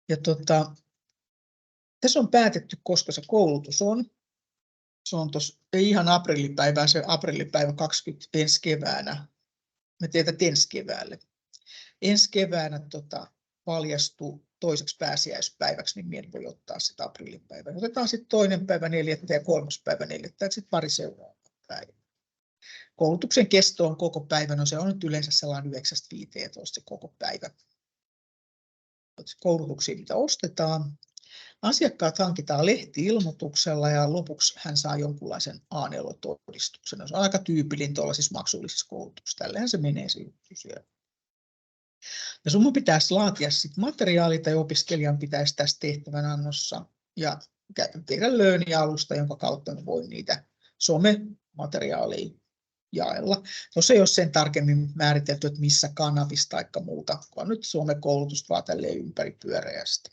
Ja tässä on päätetty, koska se koulutus on. Se on tuossa, ei ihan aprillipäivää, se aprillipäivä 20 ensi keväänä. Me teetään ensi keväälle. Ensi keväänä paljastuu toiseksi pääsiäispäiväksi, niin minä en voi ottaa sitä aprillipäivää. Otetaan sitten 2. päivä 4. ja 3. päivä 4. ja sitten pari seuraavaa päivää. Koulutuksen kesto on koko päivä, no se on nyt yleensä sellainen 9-15 se koko päivä. Koulutuksia, mitä ostetaan. Asiakkaat hankitaan lehti-ilmoituksella ja lopuksi hän saa jonkunlaisen A4-todistuksen. Se on aika tyypillinen tuollaisissa maksullisissa koulutuksissa. Tällähän se menee se juttu siellä. Ja sun pitäisi laatia sit materiaalit tai opiskelijan pitäisi tässä tehtävänannossa ja tehdä Learn-alusta, jonka kautta me voi niitä some-materiaaleja jaella. Tuossa ei ole sen tarkemmin määritelty, että missä kanavissa tai muuta, kun nyt some-koulutusta vaan tälleen ympäripyöreästi.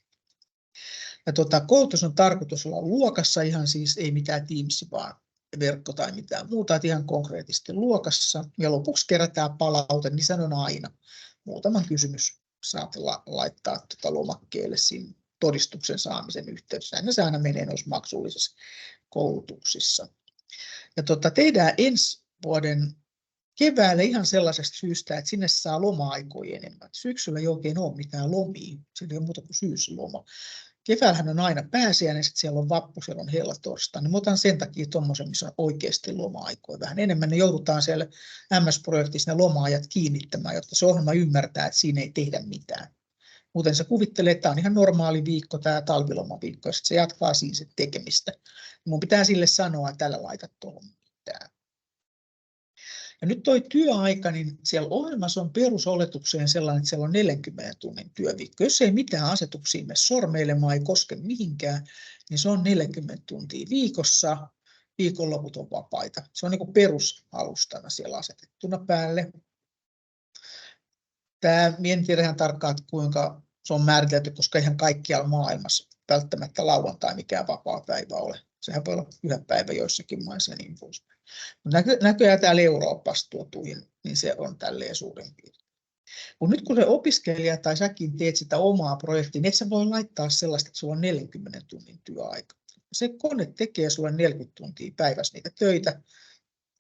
Ja koulutus on tarkoitus olla luokassa, ihan siis ei mitään Teams, vaan verkko tai mitään muuta, että ihan konkreettisesti luokassa. Ja lopuksi kerätään palaute, niin sanon aina. Muutaman kysymys saat laittaa lomakkeelle siinä todistuksen saamisen yhteydessä. Ja se aina menee noissa maksullisissa koulutuksissa. Ja tehdään ensi vuoden keväällä ihan sellaisesta syystä, että sinne saa loma-aikoja enemmän. Syksyllä ei oikein ole mitään lomia, siellä ei ole muuta kuin syysloma. Keväällähän on aina pääsiäinen, sitten siellä on vappu, siellä on hellatorstai. Niin mä otan sen takia tuommoisen, missä on oikeasti loma-aikoja vähän enemmän. Ne joudutaan siellä MS-projektissa ne loma-ajat kiinnittämään, jotta se ohjelma ymmärtää, että siinä ei tehdä mitään. Muuten se kuvittelee, että tämä on ihan normaali viikko, tämä talvilomaviikko, ja sitten se jatkaa siinä sit tekemistä. Mun pitää sille sanoa, että älä laita tuohon mitään. Ja nyt tuo työaika, niin siellä ohjelmassa on perusoletukseen sellainen, että siellä on 40 tunnin työviikko. Jos ei mitään asetuksia mene sormeilemaan, ei koske mihinkään, niin se on 40 tuntia viikossa. viikonloput on vapaita. Se on niin kuin perusalustana siellä asetettuna päälle. En tiedä ihan tarkkaan, kuinka se on määritelty, koska ihan kaikkialla maailmassa välttämättä lauantai mikään vapaa päivä ole. Sehän voi olla yhä päivä joissakin maissa ja niin poispäin. Näköjään täällä Euroopassa tuotuihin, niin se on tälleen suurin piirtein. Nyt kun se opiskelija tai säkin teet sitä omaa projektia, niin et sä voi laittaa sellaista, että sulla on 40 tunnin työaika. Se kone tekee sulle 40 tuntia päivässä niitä töitä.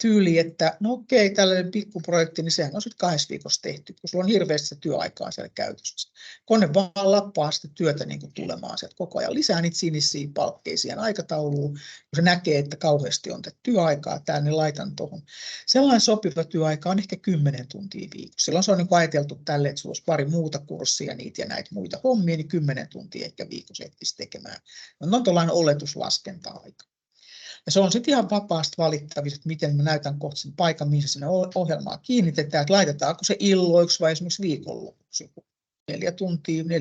Tyyli, että no okei, tällainen pikkuprojekti, niin sehän on sitten 2 viikossa tehty, kun sulla on hirveästi se työaikaa siellä käytössä. Kone vaan lappaa sitä työtä niin kuin tulemaan sieltä koko ajan. Lisää niitä sinisiä palkkeja siihen aikatauluun, kun se näkee, että kauheasti on työaikaa täällä, niin laitan tuohon. Sellainen sopiva työaika on ehkä 10 tuntia viikossa. Silloin se on niin kuin ajateltu tälle, että sulla olisi pari muuta kurssia, niitä ja näitä muita hommia, niin 10 tuntia ehkä viikossa ehtisi tekemään. No on tuollainen oletuslaskenta-aika. Ja se on sitten ihan vapaasti valittavissa, että miten mä näytän kohta sen paikan, mihin sinne ohjelmaan kiinnitetään, että laitetaanko se illoiksi vai esimerkiksi viikonlopuksi. 4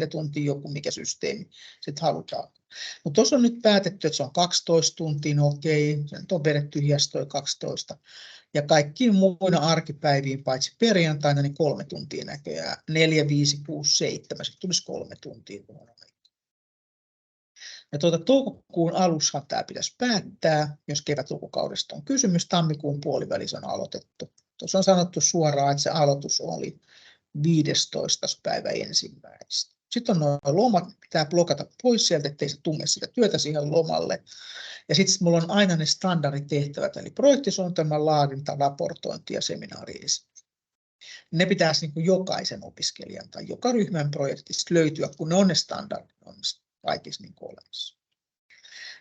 tuntia joku mikä systeemi sitten halutaan. Mutta tuossa on nyt päätetty, että se on 12 tuntia, no okei, se nyt on vedetty hiestoi 12. Ja kaikkiin muina arkipäiviin, paitsi perjantaina, niin 3 tuntia näköjään. 4, 5, 6, 7, sitten tulisi 3 tuntia. Ja toukokuun alussahan tämä pitäisi päättää, jos kevätlukukaudesta on kysymys. Tammikuun puolivälissä on aloitettu. Tuossa on sanottu suoraan, että se aloitus oli 15. päivä 1. Sitten on nuo lomat, pitää blokata pois sieltä, ettei se tunne sitä työtä siihen lomalle. Ja sitten mulla on aina ne standarditehtävät, eli projektisuunnitelman laadinta, raportointi ja seminaari-esitys. Ne pitäisi niin kuin jokaisen opiskelijan tai joka ryhmän projektista löytyä, kun ne on ne standardit kaikissa niin olemassa.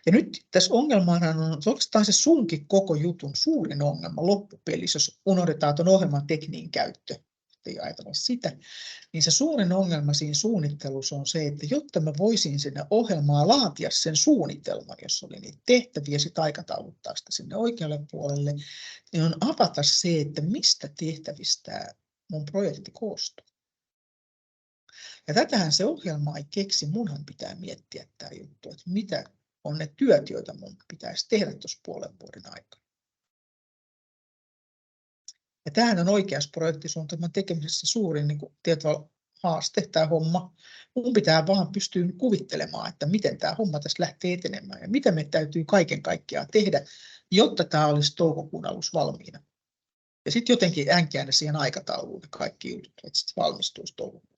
Ja nyt tässä ongelmana on oikeastaan se sunkin koko jutun suurin ongelma loppupelissä, jos unohdetaan tuon ohjelman tekniikan käyttö, ettei ajatella sitä, niin se suurin ongelma siinä suunnittelussa on se, että jotta mä voisin sinne ohjelmaan laatia sen suunnitelman, jos oli niitä tehtäviä ja sitten aikatauluttaa sitä sinne oikealle puolelle, niin on avata se, että mistä tehtävistä mun projekti koostuu. Ja tätähän se ohjelma ei keksi, munhan pitää miettiä tämä juttu, että mitä on ne työt, joita mun pitäisi tehdä tuossa puolen vuoden aikana. Ja tämähän on oikeassa projektisuunnitelman tekemisessä suurin niin haaste, tämä homma. Mun pitää vaan pystyä kuvittelemaan, että miten tämä homma tässä lähtee etenemään ja mitä me täytyy kaiken kaikkiaan tehdä, jotta tämä olisi toukokuun alussa valmiina. Ja sitten jotenkin änkäännä siihen aikatauluun kaikki jutut, että sitten valmistuisi toukokuun.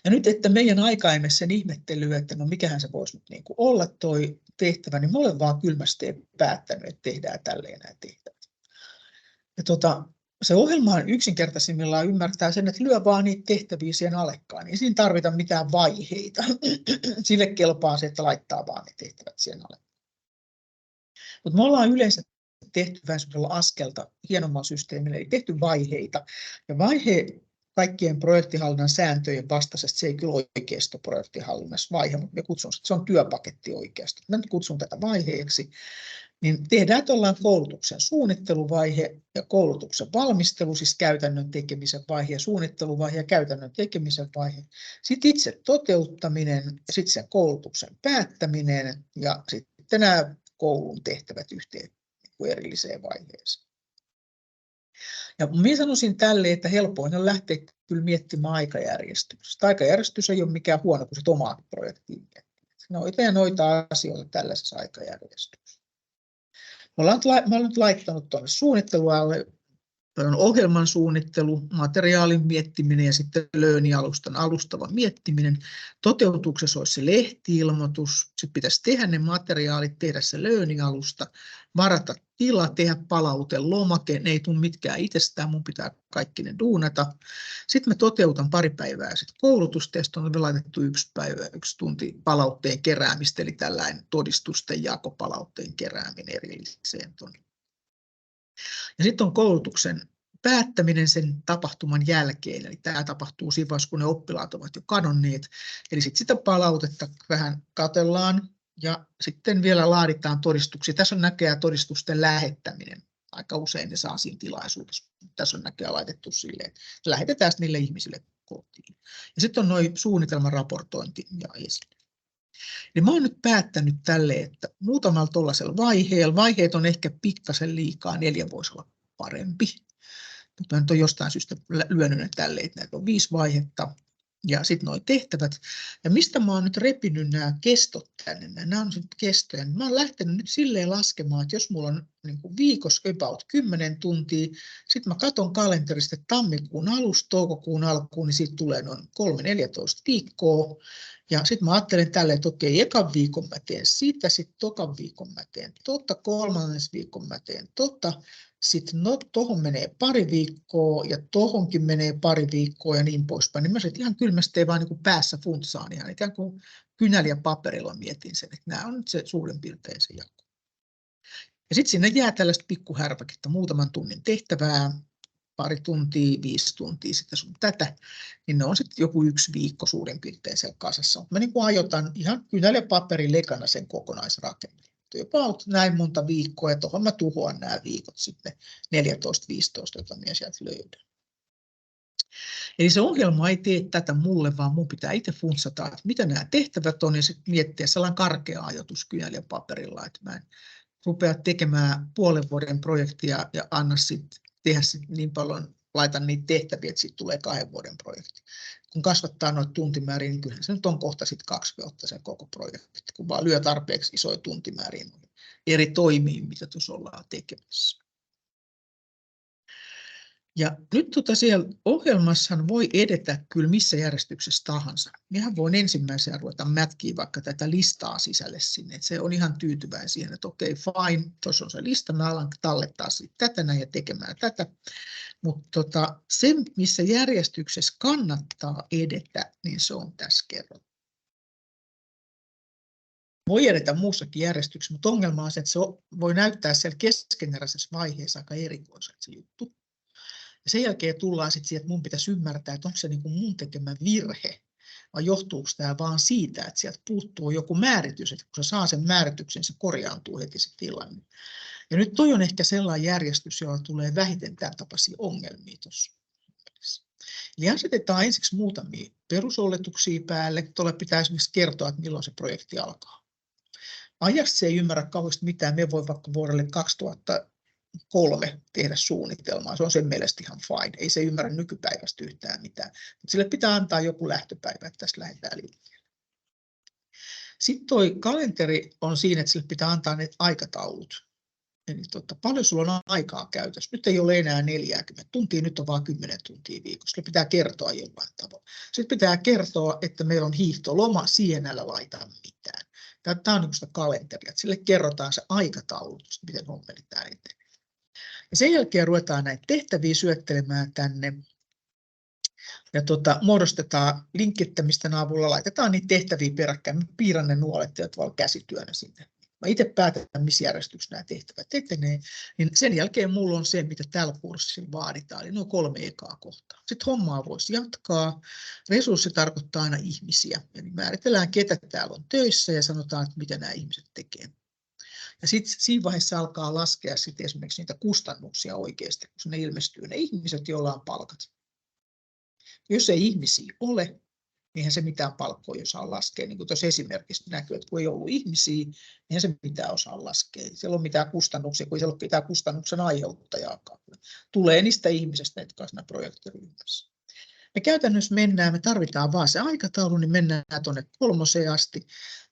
Ja nyt, että meidän aika ei mene sen ihmettelyä, että no mikähän se voisi nyt niin kuin olla toi tehtävä, niin mä olen vaan kylmästi päättänyt, että tehdään tälleen nämä tehtävät. Ja se ohjelma on yksinkertaisimmillaan ymmärtää sen, että lyö vaan niitä tehtäviä siihen alekkaan. Ei siinä tarvita mitään vaiheita. Sille kelpaa se, että laittaa vaan ne tehtävät siihen alekkaan. Mutta me ollaan yleensä tehty vähän sellaisella askelta hienommalla systeemillä, eli tehty vaiheita. Ja vaihe kaikkien projektihallinnan sääntöjen vastaisesti, se ei kyllä oikeasti ole projektihallinnassa vaihe, mutta me kutsun, että se on työpaketti oikeasti. Mä nyt kutsun tätä vaiheeksi. Niin tehdään tuollainen koulutuksen suunnitteluvaihe ja koulutuksen valmistelu, siis käytännön tekemisen vaihe, suunnitteluvaihe ja käytännön tekemisen vaihe. Sitten itse toteuttaminen ja sitten sen koulutuksen päättäminen ja sitten nämä koulun tehtävät yhteen erilliseen vaiheeseen. Ja minä sanoisin tälle, että helpoin on lähteä kyllä miettimään aikajärjestystä. Aikajärjestys ei ole mikään huono, kun se omaa projektiin miettii. Noita asioita tällaisessa aikajärjestyksessä. Mä olen nyt laittanut tuonne suunnittelualle ohjelman suunnittelu, materiaalin miettiminen ja sitten Learn-alustan alustava miettiminen. Toteutuksessa olisi se lehti-ilmoitus, sitten pitäisi tehdä ne materiaalit, tehdä se Learn-alusta, varata tila, tehdä palautelomake, ne ei tule mitkään itsestään, mun pitää kaikki ne duunata. Sitten mä toteutan pari päivää sitten koulutustesta, on laitettu 1 tunti palautteen keräämistä, eli tällainen todistusten jakopalautteen kerääminen erilliseen tuonne. Ja sitten on koulutuksen päättäminen sen tapahtuman jälkeen, eli tämä tapahtuu siinä vaiheessa, kun ne oppilaat ovat jo kadonneet. Eli sitten sitä palautetta vähän katsellaan ja sitten vielä laaditaan todistuksia. Tässä on näköjään todistusten lähettäminen. Aika usein ne saa siinä tilaisuudessa. Tässä on näköjään laitettu silleen, että lähetetään niille ihmisille kotiin. Ja sitten on nuo suunnitelman raportointi ja esitys. Niin mä oon nyt päättänyt tälle, että muutamalla tuollaisella vaiheella, vaiheet on ehkä pikkasen liikaa, 4 voisi olla parempi. Mutta mä nyt on jostain syystä lyönyt ne tälleen, että näitä on 5 vaihetta. Ja sitten nuo tehtävät. Ja mistä mä oon nyt repinyt nämä kestot tänne, nämä on nyt kestoja. Mä oon lähtenyt nyt silleen laskemaan, että jos mulla on niin kuin viikossa about 10 tuntia, sitten mä katson kalenterista, että tammikuun alusta, toukokuun alkuun, niin siitä tulee noin 3-14 viikkoa. Ja sitten mä ajattelen tälleen, että okei, ekan viikon mä teen sitä, sitten tokan viikon mä teen kolmannes viikon mä teen sitten tuohon menee pari viikkoa ja tuohonkin menee pari viikkoa ja niin poispäin. Niin mä sitten ihan kylmästi ei vaan niin kuin päässä funtsaan ihan ikään kuin kynällä ja paperilla mietin sen, että nämä on nyt se suurin piirtein se jako. Ja sitten sinne jää tällaista pikkuhärpäkettä, muutaman tunnin tehtävää, pari tuntia, 5 tuntia, sitten sun tätä, niin ne on sitten joku 1 viikko suurin piirtein siellä kasassa. Mutta mä niin kuin ajoitan ihan kynällä ja paperin lekana sen kokonaisrakenne. Jopa näin monta viikkoa, ja tuohon mä tuhoan nämä viikot sitten 14-15, joita minä sieltä löydän. Eli se ohjelma ei tee tätä mulle, vaan mun pitää itse funtsata, että mitä nämä tehtävät on, ja sitten miettiä sellainen karkea ajoitus kynällä ja paperilla, että mä en rupea tekemään puolen vuoden projektia ja anna sitten tehdä sit niin paljon, laitan niitä tehtäviä, että siitä tulee 2 vuoden projekti. Kun kasvattaa noita tuntimääriä, niin kyllähän se nyt on kohta sitten 2 vuotta sen koko projekti, kun vaan lyö tarpeeksi isoja tuntimääriä eri toimiin, mitä tuossa ollaan tekemässä. Ja nyt siellä ohjelmassahan voi edetä kyllä missä järjestyksessä tahansa. Minähän voin ensimmäisenä ruveta mätkiä vaikka tätä listaa sisälle sinne. Että se on ihan tyytyväinen siihen, että okei, fine, tuossa on se lista, mä alan tallettaa sitten tätä näin ja tekemään tätä. Mutta se, missä järjestyksessä kannattaa edetä, niin se on tässä kerrottu. Voi edetä muussakin järjestyksessä, mutta ongelma on se, että se voi näyttää siellä keskeneräisessä vaiheessa aika erikoiselta se juttu. Ja sen jälkeen tullaan sitten siihen, että mun pitäisi ymmärtää, että onko se niin kuin mun tekemä virhe, vai johtuuko tämä vaan siitä, että sieltä puuttuu joku määritys, että kun se saa sen määrityksen, se korjaantuu heti se tilanne. Ja nyt toi on ehkä sellainen järjestys, jolla tulee vähiten tämän tapaisia ongelmia tuossa. Eli asetetaan ensiksi muutamia perusoletuksia päälle. Tuolle pitää esimerkiksi kertoa, että milloin se projekti alkaa. Ajasta se ei ymmärrä kauheasti mitään. Me voi vaikka vuodelle 2003 tehdä suunnitelmaa. Se on sen mielestä ihan fine. Ei se ymmärrä nykypäivästä yhtään mitään. Mutta sille pitää antaa joku lähtöpäivä, että tässä lähdetään liikkeelle. Sitten tuo kalenteri on siinä, että sille pitää antaa ne aikataulut. Eli paljon sulla on aikaa käytössä. Nyt ei ole enää 40 tuntia, nyt on vain 10 tuntia viikossa. Sille pitää kertoa jollain tavalla. Sitten pitää kertoa, että meillä on hiihtoloma, siihen älä laita mitään. Tämä on niin sitä kalenteria, että sille kerrotaan se aikataulutus, miten hommelitään eteen. Ja sen jälkeen ruvetaan näitä tehtäviä syöttelemään tänne. Ja muodostetaan linkkittämisten avulla, laitetaan niitä tehtäviä peräkkäin. Mä piirrän ne nuolet ja käsityönä sinne. Mä itse päätän, missä järjestyksessä nämä tehtävät etenee, niin sen jälkeen mulla on se, mitä tällä kurssilla vaaditaan, eli nuo 3 ekaa kohtaa. Sitten hommaa voisi jatkaa. Resurssi tarkoittaa aina ihmisiä, eli määritellään, ketä täällä on töissä ja sanotaan, että mitä nämä ihmiset tekee. Ja sitten siinä vaiheessa alkaa laskea sitten esimerkiksi niitä kustannuksia oikeasti, kun ne ilmestyy ne ihmiset, joilla on palkat. Jos ei ihmisiä ole, eihän se mitään palkkoja osaa laskea. Niin kuin tuossa esimerkiksi näkyy, että kun ei ollut ihmisiä, eihän se mitään osaa laskea. Siellä on mitään kustannuksia, kun ei siellä ole mitään kustannuksen aiheuttajaakaan. Tulee niistä ihmisistä, jotka on siinä projektiryhmässä. Me käytännössä me tarvitaan vaan se aikataulu, niin mennään tuonne 3 asti.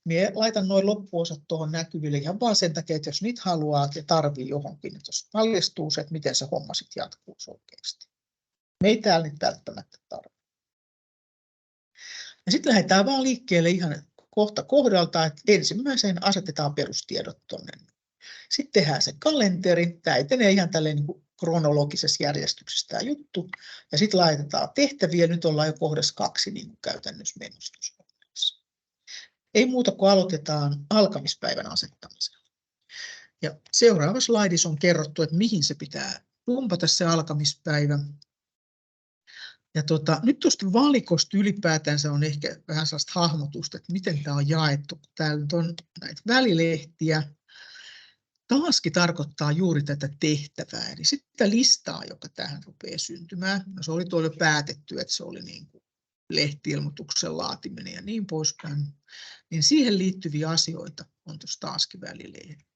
Minä laitan noin loppuosat tuohon näkyville ihan vaan sen takia, että jos niitä haluaa ja tarvii johonkin, niin tuossa paljastuu se, että miten se homma sitten jatkuu oikeasti. Me ei täällä nyt välttämättä tarvitse. Ja sitten lähdetään vaan liikkeelle ihan kohta kohdalta, että ensimmäiseen asetetaan perustiedot tuonne. Sitten tehdään se kalenteri. Tämä etenee ihan tälleen niin kuin kronologisessa järjestyksessä tämä juttu. Ja sitten laitetaan tehtäviä. Nyt ollaan jo kohdassa 2 niin kuin käytännössä menossa. Ei muuta kuin aloitetaan alkamispäivän asettamisella. Ja seuraavassa slaidissa on kerrottu, että mihin se pitää pumpata se alkamispäivä. Ja nyt tuosta valikosta ylipäätänsä on ehkä vähän sellaista hahmotusta, että miten tämä on jaettu. Täällä on näitä välilehtiä. Taaskin tarkoittaa juuri tätä tehtävää, eli sitä listaa, joka tähän rupeaa syntymään. No, se oli tuolla jo päätetty, että se oli niin kuin lehti-ilmoituksen laatiminen ja niin poispäin, niin siihen liittyviä asioita on tuossa taaskin välilehdet.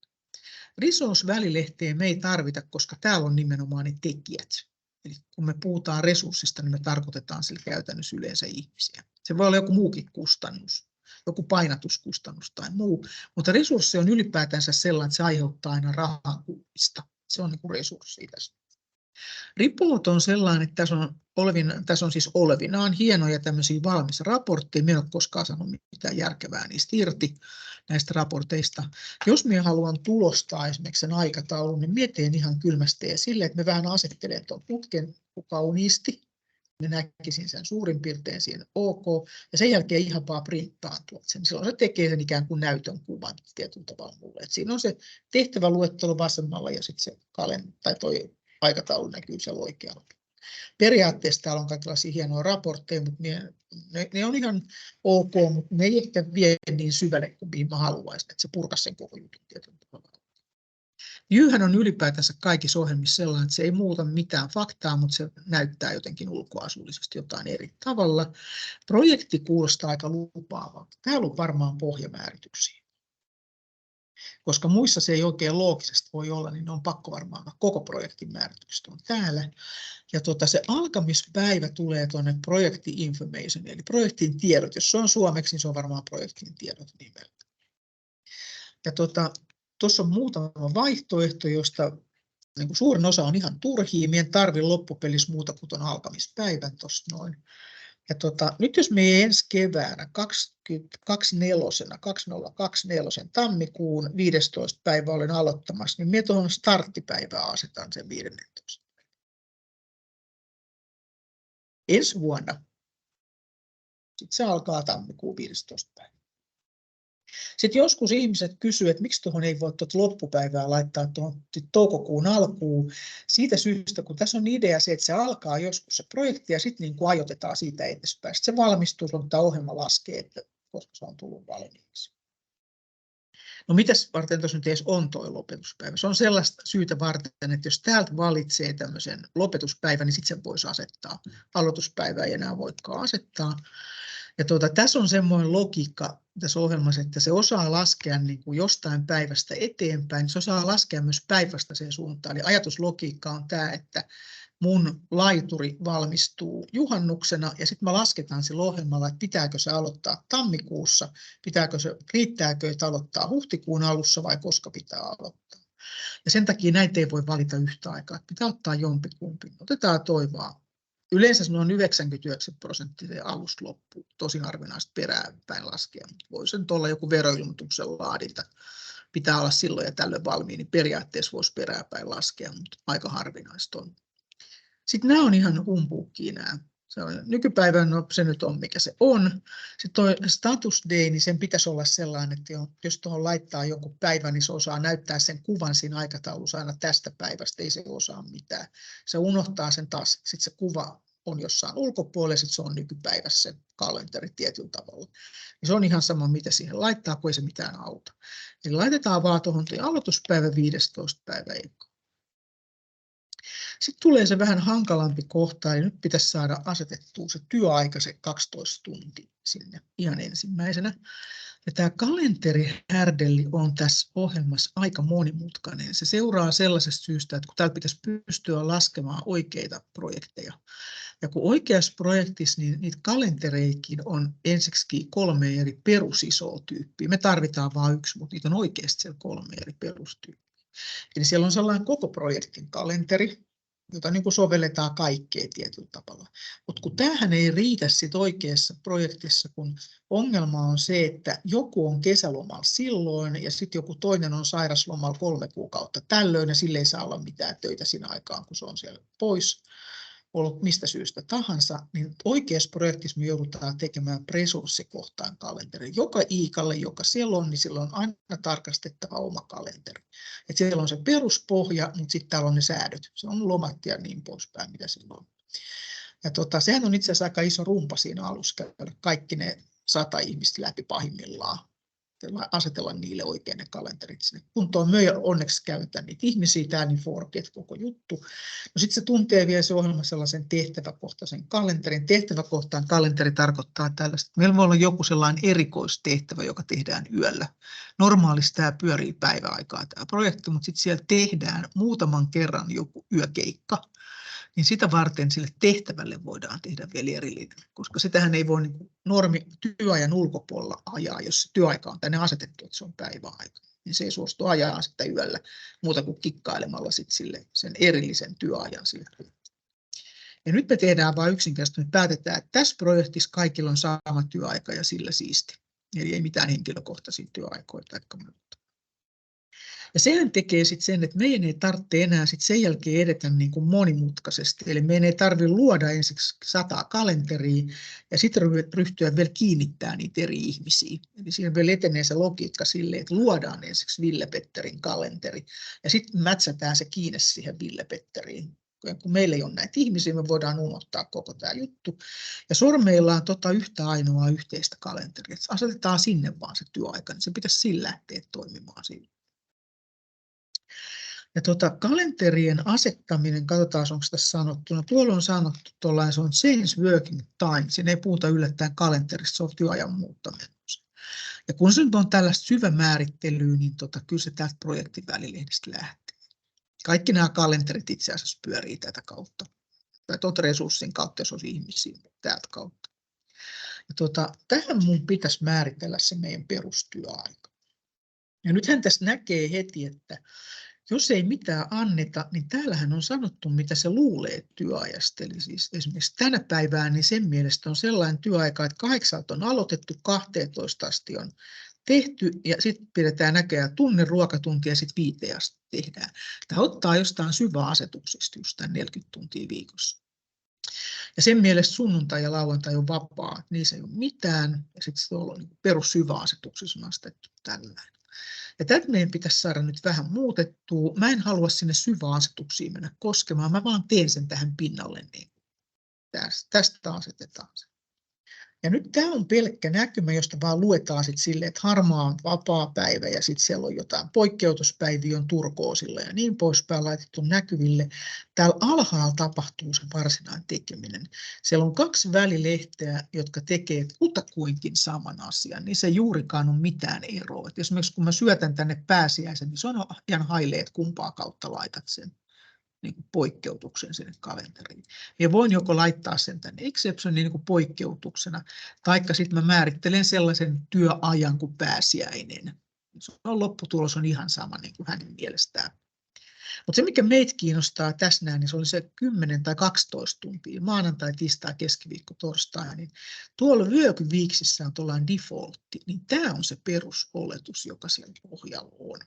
Resource-välilehteen me ei tarvita, koska täällä on nimenomaan ne tekijät. Eli kun me puhutaan resurssista, niin me tarkoitetaan sillä käytännössä yleensä ihmisiä. Se voi olla joku muukin kustannus, joku painatuskustannus tai muu, mutta resurssi on ylipäätänsä sellainen, että se aiheuttaa aina rahan kulumista. Se on niin kuin resurssi tässä. Report on sellainen, että tässä on siis olevinaan hienoja tämmöisiä valmis raportteja. Minä en ole koskaan sanonut mitään järkevää niistä irti näistä raporteista. Jos minä haluan tulostaa esimerkiksi sen aikataulun, niin minä teen ihan kylmästi silleen, että me vähän asettelen tuon putken kauniisti. Minä näkisin sen suurin piirtein siinä OK, ja sen jälkeen ihan vaan printtaan tuolta sen. Silloin se tekee sen ikään kuin näytön kuvan tietyllä tavalla mulle. Et siinä on se tehtäväluettelo vasemmalla ja sitten se toi aikataulu näkyy siellä oikealla. Periaatteessa täällä on kaikenlaisia hienoja raportteja, mutta ne on ihan OK, mutta ne ei ehkä vie niin syvälle kuin mihin mä haluaisin, että se purkaisi sen koko jutun tietyllä tavalla. Viewhän on ylipäätänsä kaikissa ohjelmissa sellainen, että se ei muuta mitään faktaa, mutta se näyttää jotenkin ulkoasullisesti jotain eri tavalla. Projekti kuulostaa aika lupaavalta. Täällä on varmaan pohjamäärityksiä. Koska muissa se ei oikein loogisesti voi olla, niin ne on pakko varmaan koko projektin määritykset on täällä. Ja se alkamispäivä tulee tuonne projekti information, eli projektin tiedot. Jos se on suomeksi, niin se on varmaan projektin tiedot nimeltä. Ja tuossa on muutama vaihtoehto, josta niin kuin suurin osa on ihan turhia. Mien tarvi loppupelissä muuta kuin tuon alkamispäivän tuossa noin. Ja nyt jos me ensi keväänä 2024 tammikuun 15. päivä olen aloittamassa, niin minä tuohon starttipäivään asetan sen 15. Ensi vuonna. Sitten se alkaa tammikuun 15. päivä. Sitten joskus ihmiset kysyvät, että miksi tuohon ei voi loppupäivää laittaa tuohon toukokuun alkuun. Siitä syystä, kun tässä on idea se, että se alkaa joskus se projekti ja sitten niin kuin ajoitetaan siitä eteenpäin. Sitten se valmistuu, kun tämä ohjelma laskee, että koska se on tullut valmiiksi. No mitäs varten tuossa nyt edes on tuo lopetuspäivä? Se on sellaista syytä varten, että jos täältä valitsee tämmöisen lopetuspäivän, niin sitten sen voisi asettaa. Aloituspäivää ei enää voikaan asettaa. Ja tässä on semmoinen logiikka tässä ohjelmassa, että se osaa laskea niin kuin jostain päivästä eteenpäin. Se osaa laskea myös päivästä sen suuntaan. Eli ajatuslogiikka on tämä, että mun laituri valmistuu juhannuksena ja sitten mä lasketaan sillä ohjelmalla, että pitääkö se aloittaa tammikuussa, riittääkö, että aloittaa huhtikuun alussa vai koska pitää aloittaa. Ja sen takia näitä ei voi valita yhtä aikaa, että pitää ottaa jompikumpi. Otetaan toi vaan. Yleensä se on 99% alusta loppuun, tosi harvinaista peräänpäin laskea. Voi sen olla joku veroilmoituksen laadinta. Pitää olla silloin ja tällöin valmiin, niin periaatteessa voisi peräänpäin laskea, mutta aika harvinaista on. Sitten nämä on ihan humpuukia nämä. Nykypäivän se nyt on mikä se on. Sitten tuo status day, niin sen pitäisi olla sellainen, että jos tuohon laittaa jonkun päivän, niin se osaa näyttää sen kuvan siinä aikataulussa aina tästä päivästä, ei se osaa mitään. Se unohtaa sen taas, sitten se kuva on jossain ulkopuolella, sitten se on nykypäivässä se kalenteri tietyllä tavalla. Ja se on ihan sama, mitä siihen laittaa, kun ei se mitään auta. Eli laitetaan vaan tuohon aloituspäivä 15. päivä eikö. Sitten tulee se vähän hankalampi kohta, eli nyt pitäisi saada asetettua se työaika, se 12 tuntia sinne ihan ensimmäisenä. Ja tämä kalenterihärdelli on tässä ohjelmassa aika monimutkainen. Se seuraa sellaisesta syystä, että kun täällä pitäisi pystyä laskemaan oikeita projekteja. Ja kun oikeassa projektissa, niin niitä kalentereikin on ensiksi 3 eri perusisoa tyyppiä. Me tarvitaan vain yksi, mutta niitä on oikeasti siellä 3 eri perustyyppiä. Eli siellä on sellainen koko projektin kalenteri, jota niin kuin sovelletaan kaikkeen tietyllä tavalla. Mutta kun tämähän ei riitä sit oikeassa projektissa, kun ongelma on se, että joku on kesälomalla silloin ja sitten joku toinen on sairaslomalla 3 kuukautta tällöin ja sille ei saa olla mitään töitä siinä aikaan, kun se on siellä pois ollut mistä syystä tahansa, niin oikeassa projektissa me joudutaan tekemään resurssikohtaan kalenteri. Joka iikalle, joka siellä on, niin sillä on aina tarkastettava oma kalenteri. Et siellä on se peruspohja, mutta sitten täällä on ne säädöt. Se on lomat ja niin poispäin, mitä siellä on. Ja sehän on itse asiassa aika iso rumpa siinä alussa käydä kaikki ne 100 ihmistä läpi pahimmillaan. asetella niille oikein ne kalenterit sinne kuntoon. Me onneksi käytetään niitä ihmisiä, tämä niin Forget koko juttu. No sitten se tuntee vielä se ohjelma sellaisen tehtäväkohtaisen kalenterin. Tehtäväkohtainen kalenteri tarkoittaa tällaista, että meillä voi olla joku sellainen erikoistehtävä, joka tehdään yöllä. Normaalisti tämä pyörii päiväaikaa tämä projekti, mutta sitten siellä tehdään muutaman kerran joku yökeikka. Niin sitä varten sille tehtävälle voidaan tehdä vielä erillinen, koska sitähän ei voi niin normi työajan ulkopuolella ajaa, jos se työaika on tänne asetettu, että se on päiväaika. Niin se ei suostu ajaa sitä yöllä muuta kuin kikkailemalla sit sille, sen erillisen työajan sille. Ja nyt me tehdään vain yksinkertaisesti, me päätetään, että tässä projektissa kaikilla on sama työaika ja sillä siisti. Eli ei mitään henkilökohtaisia työaikoja tai muuta. Ja sehän tekee sitten sen, että meidän ei tarvitse enää sit sen jälkeen edetä niin kuin monimutkaisesti. Eli meidän ei tarvitse luoda ensiksi 100 kalenteria ja sitten ryhtyä vielä kiinnittämään niitä eri ihmisiä. Eli siinä vielä etenee se logiikka silleen, että luodaan ensiksi Ville-Petterin kalenteri ja sitten mätsätään se kiinni siihen Ville-Petteriin. Kun meillä ei ole näitä ihmisiä, me voidaan unohtaa koko tämä juttu. Ja sormeillaan yhtä ainoaa yhteistä kalenteria. Asetetaan sinne vaan se työaika, niin se pitäisi sillä lähteä toimimaan siinä. Ja kalenterien asettaminen, katsotaan onko tässä sanottu, no tuolla on sanottu, se on change working time, siinä ei puhuta yllättäen kalenterista, se on työajan muuttaminen. Ja kun se nyt on tällaista syvämäärittelyä, niin kyllä se täältä projektin välilehdestä lähtee. Kaikki nämä kalenterit itse asiassa pyörii tätä kautta, tai resurssin kautta, jos olisi ihmisiä, täältä kautta. Ja tähän mun pitäisi määritellä se meidän perustyöaika. Ja nythän tässä näkee heti, että jos ei mitään anneta, niin täällähän on sanottu, mitä se luulee työajasta. Eli siis esimerkiksi tänä päivänä niin sen mielestä on sellainen työaika, että 8 on aloitettu, 12 asti on tehty ja sitten pidetään näköjään tunnin ruokatuntia ja sitten 5 asti tehdään. Tämä ottaa jostain syväasetuksista just tämän 40 tuntia viikossa. Ja sen mielestä sunnuntai ja lauantai on vapaa, niissä ei ole mitään ja sitten se on perussyväasetuksissa on astettu tällainen. Ja tätä meidän pitäisi saada nyt vähän muutettua. Mä en halua sinne syväasetuksiin mennä koskemaan, mä vaan teen sen tähän pinnalle. Niin tästä asetetaan se. Ja nyt tämä on pelkkä näkymä, josta vaan luetaan sitten silleen, että harmaa on vapaa päivä ja sitten siellä on jotain poikkeutuspäiviä on turkoosilla ja niin poispäin laitettu näkyville. Täällä alhaalla tapahtuu se varsinainen tekeminen. Siellä on 2 välilehteä, jotka tekee kutakuinkin saman asian, niin se juurikaan on mitään eroa. Et esimerkiksi kun mä syötän tänne pääsiäisen, niin se on ihan hailee, että kumpaa kautta laitat sen. Niin poikkeutuksen sinne kalenteriin. Ja voin joko laittaa sen tänne exceptionin niin poikkeutuksena, taikka sitten mä määrittelen sellaisen työajan kuin pääsiäinen. Lopputulos on ihan sama niin kuin hänen mielestään. Mutta se, mikä meitä kiinnostaa tässä näin, niin se oli se 10 tai 12 tuntia, maanantai, tiistai, keskiviikko, torstai. Niin tuolla vyökyviiksissä on tuollainen defaultti, niin tämä on se perusoletus, joka siellä pohjalla on.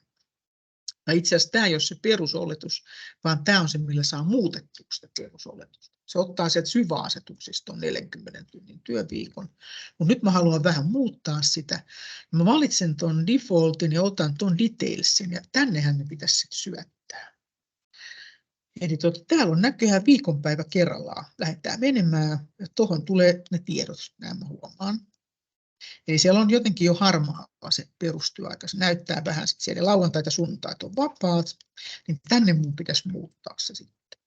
Ja itse asiassa tämä ei ole se perusoletus, vaan tämä on se, millä saa muutettua sitä perusoletusta. Se ottaa sieltä syväasetuksista 40 tunnin työviikon, mutta nyt mä haluan vähän muuttaa sitä. Mä valitsen tuon defaultin ja otan tuon detailsin ja tännehän ne pitäisi sitten syöttää. Eli täällä on näköjään viikonpäivä kerrallaan. Lähdetään menemään ja tuohon tulee ne tiedot, näin mä huomaan. Eli siellä on jotenkin jo harmaa se perustyöaika. Se näyttää vähän sitten siellä lauantait ja sunnuntait on vapaat, niin tänne mun pitäisi muuttaa se sitten.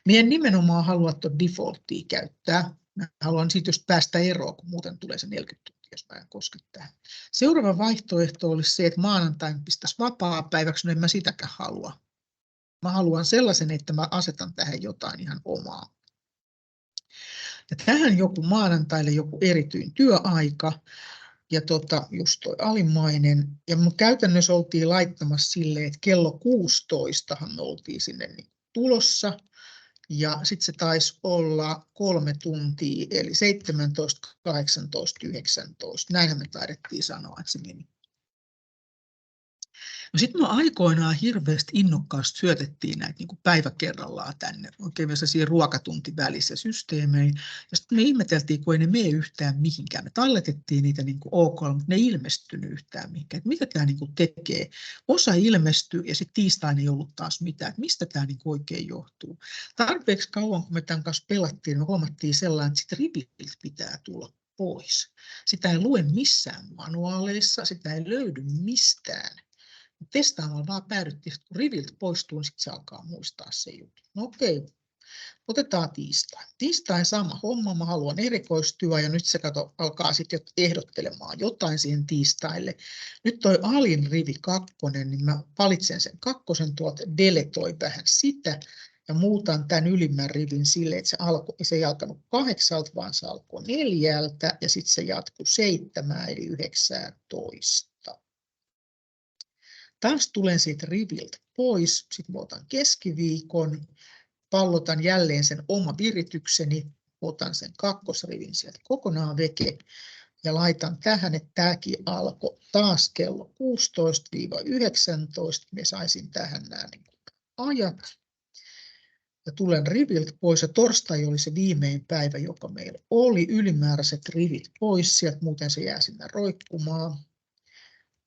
Mien nimenomaan halua tuon defaulttia käyttää. Mä haluan siitä just päästä eroon, kun muuten tulee se 40 tuntia, jos mä en koske tähän. Seuraava vaihtoehto olisi se, että maanantain pistäisi vapaa-päiväksi, no en mä sitäkään halua. Mä haluan sellaisen, että mä asetan tähän jotain ihan omaa. Ja tähän joku maanantaille joku erityinen työaika ja just toi alimmainen. Ja mun käytännössä oltiin laittamassa silleen, että kello 16 me oltiin sinne niin tulossa. Ja sitten se taisi olla 3 tuntia, eli 17, 18, 19. Näinhän me taidettiin sanoa, että se meni. No sitten me aikoinaan hirveästi innokkaasti syötettiin näitä niin kuin päivä kerrallaan tänne, oikein myös siinä ruokatuntivälissä systeemeihin. Ja sitten me ihmeteltiin, kun ei ne mene yhtään mihinkään. Me talletettiin niitä niin kuin ok, mutta ne ei ilmestynyt yhtään mihinkään. Että mitä tämä niin kuin tekee? Osa ilmestyi ja sitten tiistaina ei ollut taas mitään. Että mistä tämä niin kuin oikein johtuu? Tarpeeksi kauan, kun me tämän kanssa pelattiin, me huomattiin sellainen, että sitten ripiltä pitää tulla pois. Sitä ei lue missään manuaaleissa, sitä ei löydy mistään. Testaamalla vaan päädyttiin, että kun riviltä poistuu, niin sitten se alkaa muistaa se juttu. No okei, otetaan tiistai. Tiistai sama homma, mä haluan erikoistua ja nyt se alkaa sitten ehdottelemaan jotain siihen tiistaille. Nyt toi alin rivi 2, niin mä valitsen sen 2 tuolta, deletoi vähän sitä ja muutan tämän ylimmän rivin silleen, että se ei alkanut 8, vaan se alkoi 4 ja sitten se jatkuu 7 eli 19. Taas tulen siitä riviltä pois, sitten mä otan keskiviikon, pallotan jälleen sen oma viritykseni, otan sen 2. rivin sieltä kokonaan veke ja laitan tähän, että tämäkin alkoi taas kello 16-19, me saisin tähän nämä ajat. Ja tulen riviltä pois ja torstai oli se viimein päivä, joka meillä oli, ylimääräiset rivit pois, sieltä muuten se jää sinne roikkumaan.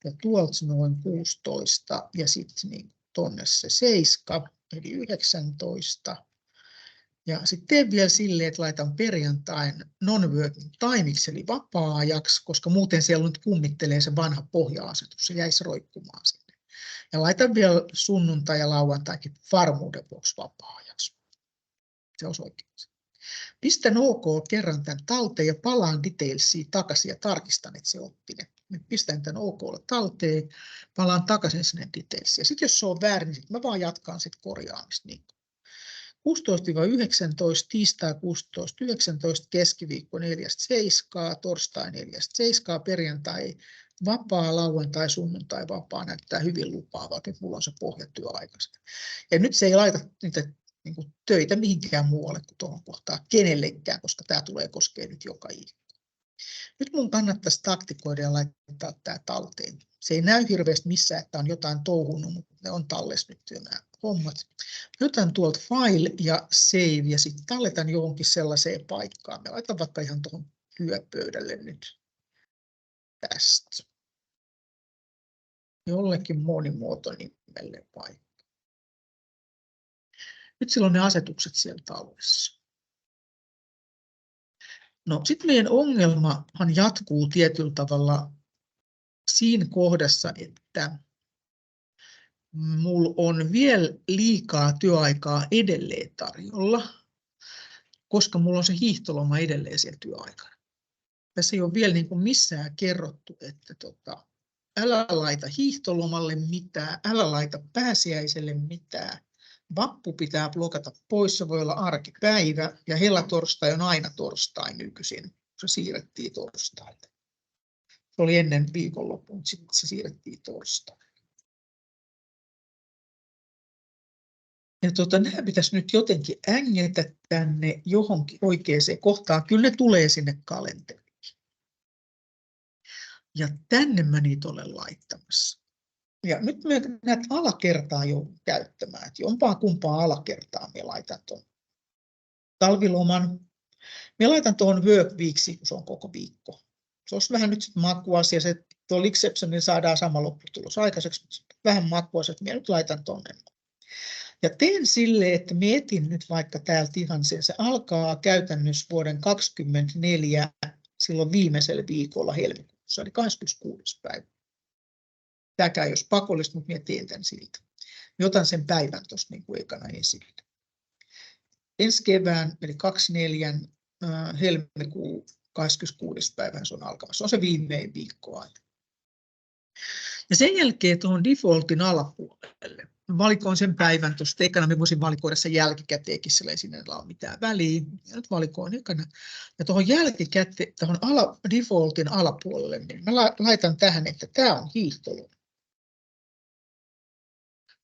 Ja tuolta noin 16 ja sitten niin tonne se 7 eli 19. Ja sitten teen vielä silleen, että laitan perjantain non-working timeiksi eli vapaa-ajaksi, koska muuten siellä nyt kummittelee se vanha pohja-asetus, se jäisi roikkumaan sinne. Ja laitan vielä sunnuntai ja lauantaikin varmuuden vuoksi vapaa-ajaksi. Se olisi oikein. Pistän OK kerran tämän talteen ja palaan detailsiin takaisin ja tarkistan, että se otti ne. Pistän tämän OK:lle talteen, palaan takaisin sinne detailsiin. Ja sitten jos se on väärin, niin mä vaan jatkan sit korjaamista. Niin 16-19, tiistai 16-19, keskiviikko 4-7, torstai 4-7, perjantai vapaa, lauantai, sunnuntai vapaa, näyttää hyvin lupaavalta, että mulla on se pohjatyö aikaisesti. Ja nyt se ei laita niitä töitä mihinkään muualle kuin tuohon kohtaan kenellekään, koska tämä tulee koskemaan nyt joka ikinen. Nyt mun kannattaisi taktikoida ja laittaa tämä talteen. Se ei näy hirveästi missään, että on jotain touhunut, mutta ne on tallessa nyt jo nämä hommat. Otan tuolta file ja save ja sitten talletan johonkin sellaiseen paikkaan. Me laitan vaikka ihan tuohon työpöydälle nyt tästä. Jollekin monimuotonimelle paikka. Nyt silloin ne asetukset siellä tallessa. No sitten meidän ongelmahan jatkuu tietyllä tavalla siinä kohdassa, että mulla on vielä liikaa työaikaa edelleen tarjolla, koska mulla on se hiihtoloma edelleen siellä työaikana. Tässä ei ole vielä niin kuin missään kerrottu, että älä laita hiihtolomalle mitään, älä laita pääsiäiselle mitään. Vappu pitää blokata pois, se voi olla arkipäivä ja helatorstai on aina torstai nykyisin, se siirrettiin torstaille. Se oli ennen viikonloppuun, sitten se siirrettiin torstaille. Ja nämä pitäisi nyt jotenkin ängetä tänne johonkin oikeaan kohtaan. Kyllä ne tulee sinne kalenteriin. Ja tänne mä niitä olen laittamassa. Ja nyt mä näitä alakertaa joudun käyttämään. Että jompaa kumpaa alakertaa mä laitan tuon talviloman. Mä laitan tuon work weeksiin, kun se on koko viikko. Se olisi vähän nyt makuasia. Se tuolla exceptionilla saadaan sama lopputulos aikaiseksi, mutta vähän makuasia, että mä nyt laitan tuonne. Ja teen silleen, että mietin nyt vaikka täältä ihan sen. Se alkaa käytännössä vuoden 2024 silloin viimeisellä viikolla helmikuussa, eli 26. päivä. Tämäkään ei olisi pakollista, mutta minä teen tämän siltä. Minä otan sen päivän tuossa niin kuin ekana esille. Ensi kevään, eli 24. helmikuun 26. päivän se on alkamassa. Se on se viimeinen viikko aina. Ja sen jälkeen tuohon defaultin alapuolelle. Valikoin sen päivän tuosta ekana. Minä voisin valikoida sen jälkikäteenkin, sillä ei siinä ole mitään väliä. Ja nyt valikoin ekana. Ja tuohon jälkikäteen, tuohon defaultin alapuolelle, niin mä laitan tähän, että tämä on hiihtoloma.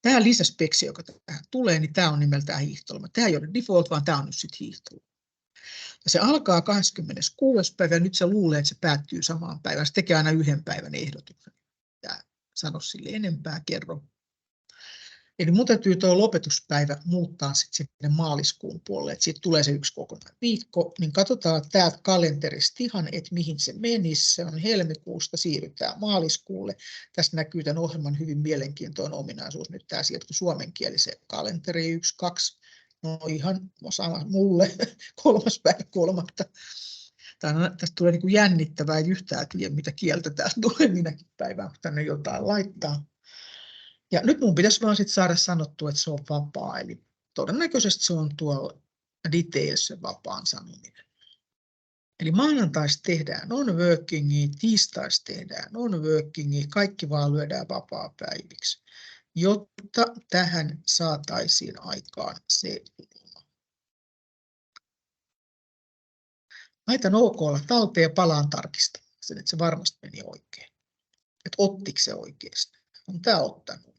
Tämä lisäspeksi, joka tähän tulee, niin tämä on nimeltään hiihtoloma. Tämä ei ole default, vaan tämä on nyt sitten hiihtoloma. Ja se alkaa 26. päivä, ja nyt se luulee, että se päättyy samaan päivään. Se tekee aina yhden päivän ehdotuksen. Ja sano sille enempää, kerro. Eli minun täytyy tuo lopetuspäivä muuttaa sitten sinne maaliskuun puolelle, että siitä tulee se yksi kokonainen viikko, niin katsotaan täältä kalenterista ihan, että mihin se menisi. Se on helmikuusta, siirrytään maaliskuulle. Tässä näkyy tämän ohjelman hyvin mielenkiintoinen ominaisuus. Nyt tämä siirtyy suomenkieliseen kalenteriin 1, 2, no ihan sama mulle, 3. päivä 3. Tästä tulee niin kuin jännittävää, ei yhtään tiedä, mitä kieltä täältä tulee minäkin päivään, kun tänne jotain laittaa. Ja nyt mun pitäisi vaan sit saada sanottua, että se on vapaa, eli todennäköisesti se on tuolla details se vapaan sanominen. Eli maanantaista tehdään non-workingia, tiistaista tehdään non-workingia, kaikki vaan lyödään vapaapäiviksi, jotta tähän saataisiin aikaan se. Laitan OK:lla talteen ja palaan tarkistamaan sen, että se varmasti meni oikein. Että ottiko se oikeasti. On tämä ottanut.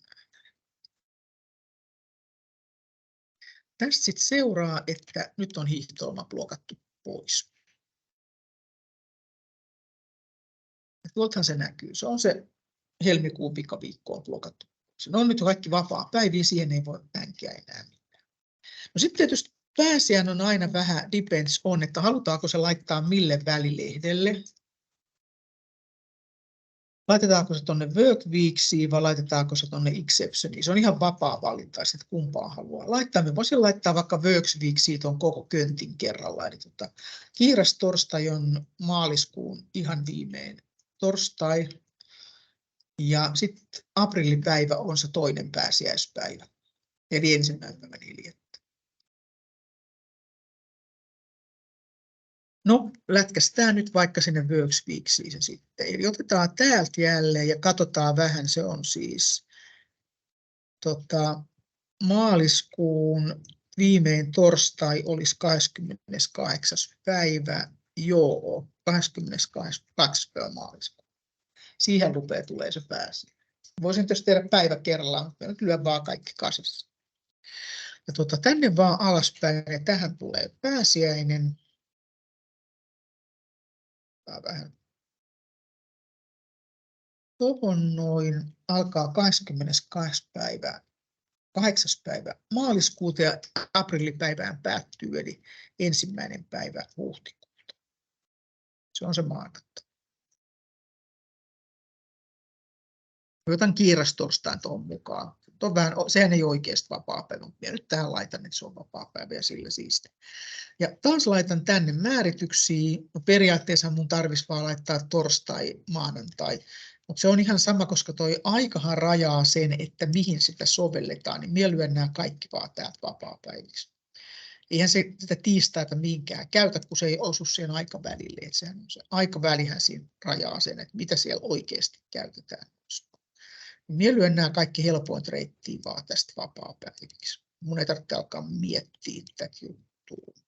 Tästä sitten seuraa, että nyt on hiihtoilma blokattu pois. Tuoltahan se näkyy. Se on se helmikuun pikaviikko on blokattu. Se on nyt kaikki vapaa päiviä, siihen ei voi bänkiä enää mitään. No sitten tietysti pääsiäinen on aina vähän depends on, että halutaanko se laittaa mille välilehdelle. Laitetaanko se tuonne work weeksiin vai laitetaanko se tuonne exceptioniin. Se on ihan vapaa valinta, että kumpaa haluaa laittaa. Me voisin laittaa vaikka work weeksiin tuon koko köntin kerralla. Eli kiiras torstai on maaliskuun ihan viimein torstai. Ja sitten aprillipäivä on se toinen pääsiäispäivä. Eli 1.4. No, lätkästään nyt vaikka sinne Worksweeksiin se sitten. Eli otetaan täältä jälleen ja katsotaan vähän. Se on siis maaliskuun viimein torstai olisi 28. päivä. Joo, 22. päivä maaliskuun. Siihen rupeaa tulee se pääsiäinen. Voisin tietysti tehdä päivä kerrallaan, mutta nyt lyön vaan kaikki kasassa. Ja tänne vaan alaspäin ja tähän tulee pääsiäinen. Vähän. Tuohon noin alkaa 22. päivä, 8. päivä maaliskuuta ja aprillipäivään päättyy, eli 1. päivä huhtikuuta. Se on se maanantai. Otan kiirastorstain tuohon mukaan. Sehän ei oikeasti vapaapäivä, mutta nyt tähän laitan, että se on vapaapäivä ja sillä siisti. Ja taas laitan tänne määrityksiin. No periaatteessa mun tarvitsisi vaan laittaa torstai, maanantai. Mutta se on ihan sama, koska toi aikahan rajaa sen, että mihin sitä sovelletaan. Niin minä lyön nämä kaikki vaan täältä vapaapäiviksi. Eihän se sitä tiistaita mihinkään käytä, kun se ei osu siihen aikavälille. Et sehän on se aikavälihän siinä rajaa sen, että mitä siellä oikeasti käytetään. Minä lyön nämä kaikki helpoin reittiin vaan tästä vapaapäiviksi. Mun ei tarvitse alkaa miettiä tätä juttua.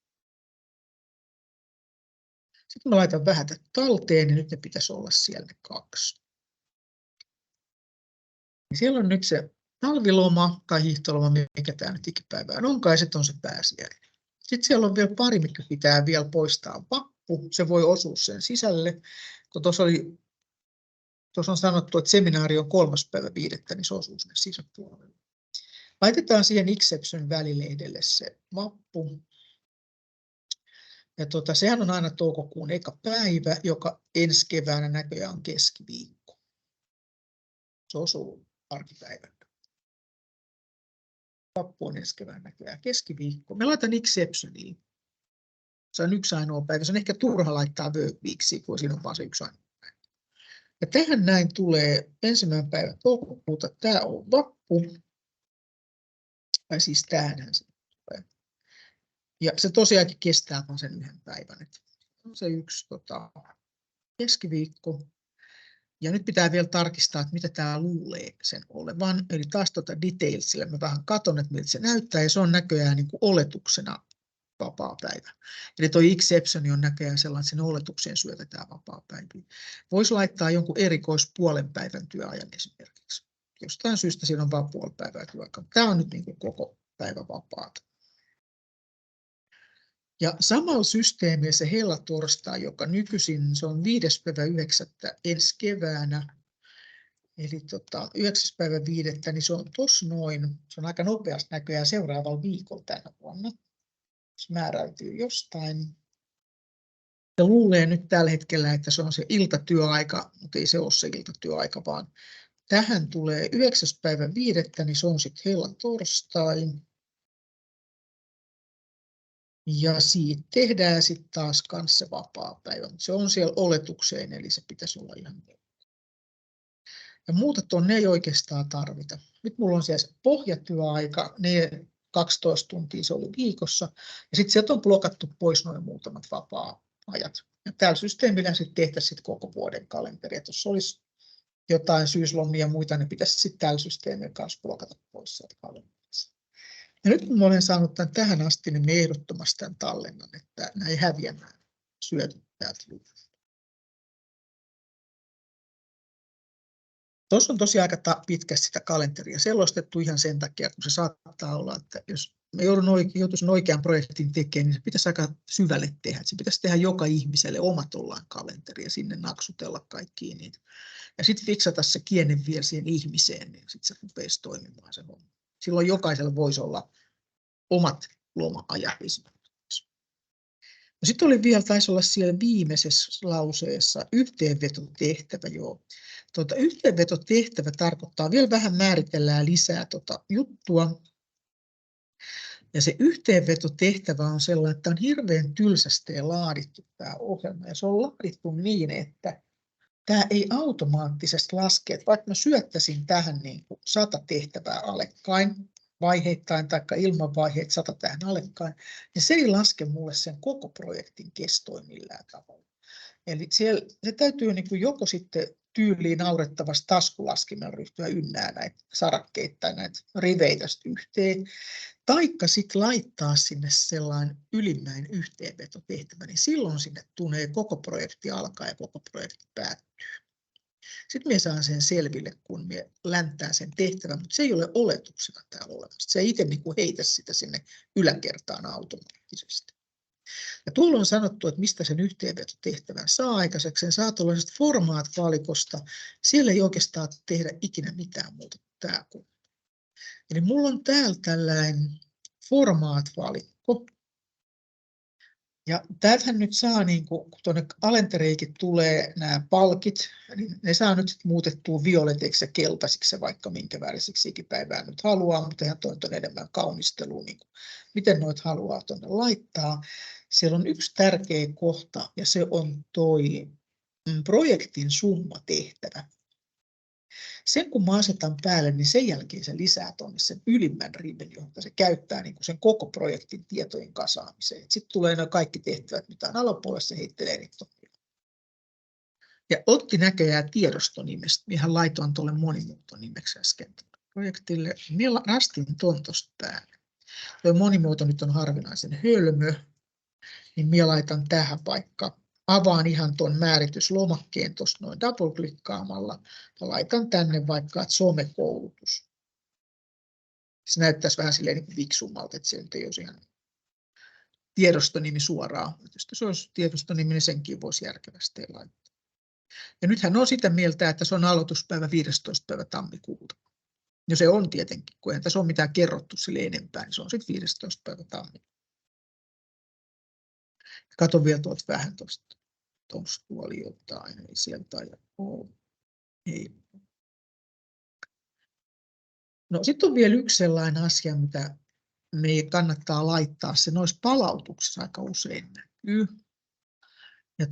Sitten mä laitan vähän tätä talteen, niin nyt ne pitäisi olla siellä ne 2. Siellä on nyt se talviloma tai hiihtoloma, mikä tämä nyt ikipäivään onkaan, ja sitten on se pääsiäinen. Sitten siellä on vielä pari, mikä pitää vielä poistaa. Vappu, se voi osua sen sisälle, kun tuossa on sanottu, että seminaari on 3.5., niin se osuu sinne sisäpuolelle. Laitetaan siihen exception välilehdelle se vappu. Ja sehän on aina toukokuun eka päivä, joka ensi keväänä näköjään on keskiviikko. Se osuu arkipäivänä. Vappu on ensi keväänä näköjään keskiviikko. Me laitan exceptioniin. Se on yksi ainoa päivä. Se on ehkä turha laittaa work weeksiin, kun siinä on vaan se yksi ainoa päivä. Ja tähän näin tulee 1. päivä toukokuuta. Tämä on vappu. Tai siis tähänhän se tulee. Ja se tosiaankin kestää vaan sen 1 päivän. Että on se yksi keskiviikko. Ja nyt pitää vielä tarkistaa, että mitä tämä luulee sen olevan. Eli taas detailsilla mä vähän katson, että miltä se näyttää. Ja se on näköjään niin kuin oletuksena vapaapäivä. Eli tuo exception on näköjään sellainen, että sen oletukseen syötetään vapaapäiviä. Voisi laittaa jonkun puolen päivän työajan esimerkiksi. Jostain syystä siinä on vain puoli päivää työaikaa. Tämä on nyt niin kuin koko päivä vapaata. Ja samalla systeemillä se hellatorstai, joka nykyisin se on 5.9. ensi keväänä, eli 9.5. niin se on tuossa noin, se on aika nopeasti näköjään seuraavalla viikolla tänä vuonna. Se määräytyy jostain. Ja luulee nyt tällä hetkellä, että se on se iltatyöaika, mutta ei se ole se iltatyöaika, vaan tähän tulee 9.5. niin se on sitten hellatorstai. Ja siitä tehdään sitten taas kanssa se vapaapäivä, mutta se on siellä oletukseen, eli se pitäisi olla ihan. Ja muuta tuonne ei oikeastaan tarvita. Nyt mulla on siellä pohjatyöaika, ne 12 tuntia se oli viikossa, ja sitten sieltä on blokattu pois noin muutamat vapaa-ajat. Ja tällä systeemillä sitten tehtäisiin koko vuoden kalenteri, että jos olisi jotain syyslomia ja muita, niin pitäisi sitten tällä systeemillä kanssa blokata pois sieltä kalenterista. Ja nyt kun olen saanut tämän tähän asti, niin ehdottomasti tämän tallennan, että nämä ei häviä nämä syötyt täältä luvusta. Tuossa on tosiaan aika pitkästi sitä kalenteria selostettu ihan sen takia, kun se saattaa olla, että jos me joutuisin oikean projektin tekemään, niin se pitäisi aika syvälle tehdä. Se pitäisi tehdä joka ihmiselle omat ollaan kalenteri ja sinne naksutella kaikkiin niitä. Ja sitten fiksata se kienen vielä siihen ihmiseen, niin sitten se rupeaisi toimimaan se homma. Silloin jokaisella voisi olla omat loma-ajat esimerkiksi. Sitten oli vielä, taisi olla siellä viimeisessä lauseessa yhteenvetotehtävä. Joo. Yhteenvetotehtävä tarkoittaa, vielä vähän määritellään lisää juttua. Ja se yhteenvetotehtävä on sellainen, että on hirveän tylsästi laadittu tämä ohjelma. Ja se on laadittu niin, että tämä ei automaattisesti laske, että vaikka mä syöttäisin tähän niin kuin 100 tehtävää alekkain, vaiheittain tai ilman vaiheet 100 tähän alekkain, niin se ei laske mulle sen koko projektin kestoa millään tavalla. Eli se täytyy niin kuin joko sitten tyyliin naurettavasti taskulaskimella ryhtyä ynnää näitä sarakkeita tai näitä riveitä yhteen, taikka sitten laittaa sinne sellainen ylimmäinen yhteenvetotehtävä, niin silloin sinne tulee koko projekti alkaa ja koko projekti päättyy. Sitten minä saan sen selville, kun minä länttään sen tehtävän, mutta se ei ole oletuksena täällä olemassa. Se ei itse niin kuin heitä sitä sinne yläkertaan automaattisesti. Ja tuolla on sanottu, että mistä sen yhteenvetotehtävän saa aikaiseksi. Sen saa tuollaisesta formaat-valikosta. Siellä ei oikeastaan tehdä ikinä mitään muuta kuin tämä. Eli mulla on täällä tällainen formaat-valikko. Ja täältähän nyt saa, niin kun tuonne kalentereikin tulee nämä palkit, niin ne saa nyt muutettua violeteiksi ja keltaisiksi vaikka minkä värisiksi ikipäivää nyt haluaa, mutta ihan tuon enemmän kaunistelua, niin miten noita haluaa tuonne laittaa. Siellä on yksi tärkeä kohta ja se on toi projektin summatehtävä. Sen kun mä asetan päälle, niin sen jälkeen se lisää tuonne sen ylimmän riven, johon se käyttää niin kuin sen koko projektin tietojen kasaamiseen. Sitten tulee nämä kaikki tehtävät, mitä on alapuolessa, se heittelee niitä. Ja otti näköjään tiedostonimestä. Minähän laitoin tuolle monimuotonimeksi äsken projektille. Minä rastin tuon tuosta päälle. Tuo monimuoto nyt on harvinaisen hölmö, niin minä laitan tähän vaikka. Avaan ihan tuon määrityslomakkeen tuosta noin double-klikkaamalla ja laitan tänne vaikka somekoulutus. Se näyttäisi vähän silleen niin viksummalta, että se nyt ei olisi ihan tiedostonimi suoraan. Jos se olisi tiedostonimi, niin senkin voisi järkevästi laittaa. Ja nythän on sitä mieltä, että se on aloituspäivä 15. päivä tammikuuta. Ja se on tietenkin, kun ei tässä ole mitään kerrottu sille enempää, niin se on sitten 15. päivä tammikuuta. Katon vielä tuolta vähän tuosta. Tuossa oli jotain, ei sieltä ole. Ei. No sitten on vielä yksi sellainen asia, mitä meidän kannattaa laittaa. Se noissa palautuksissa aika usein näkyy. Ja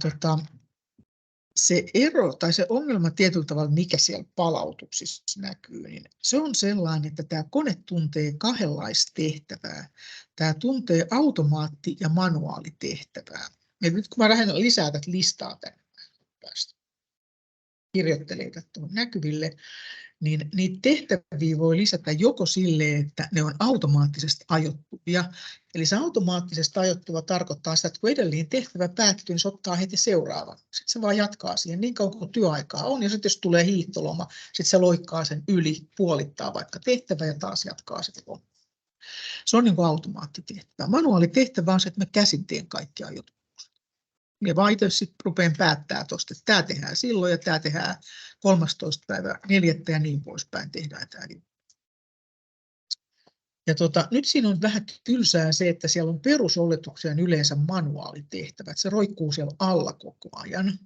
se ero tai se ongelma tietyllä tavalla, mikä siellä palautuksissa näkyy, niin se on sellainen, että tämä kone tuntee kahdenlaista tehtävää. Tämä tuntee automaatti- ja manuaalitehtävää. Ja nyt kun mä lähden lisää tätä listaa tänne päästä, kirjoittelee tätä näkyville, niin niitä tehtäviä voi lisätä joko silleen, että ne on automaattisesti ajoittuvia. Eli se automaattisesti ajoittuva tarkoittaa sitä, että kun edellinen tehtävä päättyy, niin se ottaa heti seuraavan. Sitten se vaan jatkaa siihen niin kauan kuin työaikaa on. Ja sitten jos tulee hiihtoloma, sitten se loikkaa sen yli, puolittaa vaikka tehtävä ja taas jatkaa sitä lomaa. Se on niin kuin automaattitehtävä. Manuaalitehtävä on se, että mä käsin teen kaikki ajoitukset. Ja vaan itse sitten rupean päättää tuosta, että tämä tehdään silloin ja tämä tehdään 13. päivä 4. ja niin poispäin tehdään tämä. Ja nyt siinä on vähän tylsää se, että siellä on perusoletukseen yleensä manuaalitehtävät. Se roikkuu siellä alla koko ajan.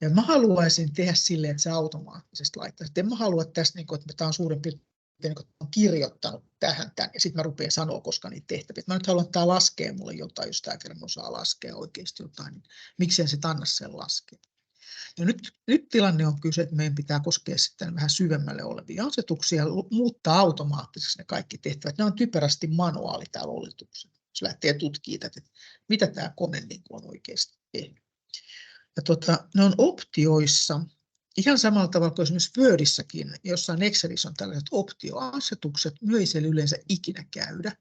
Ja mä haluaisin tehdä silleen, että se automaattisesti laittaisi. En mä halua tästä, että tämä on suurin piirtein niin on kirjoittanut tähän tämän, ja sitten mä rupean sanoa, koska niitä tehtäviä. Mä nyt haluan, että tämä laskee mulle jotain, jos tämä kerran osaa laskea oikeasti jotain, niin miksei se anna sen laskea. Ja nyt tilanne on kyse, että meidän pitää koskea sitten vähän syvemmälle olevia asetuksia, muuttaa automaattisesti ne kaikki tehtävät. Ne on typerästi manuaali täällä oletuksena, jos lähtee tutkimaan, että mitä tämä kone niin on oikeasti tehnyt. Ja ne on optioissa ihan samalla tavalla kuin esimerkiksi Wordissäkin, jossain Excelissä on tällaiset optioasetukset, me ei siellä yleensä ikinä käydä,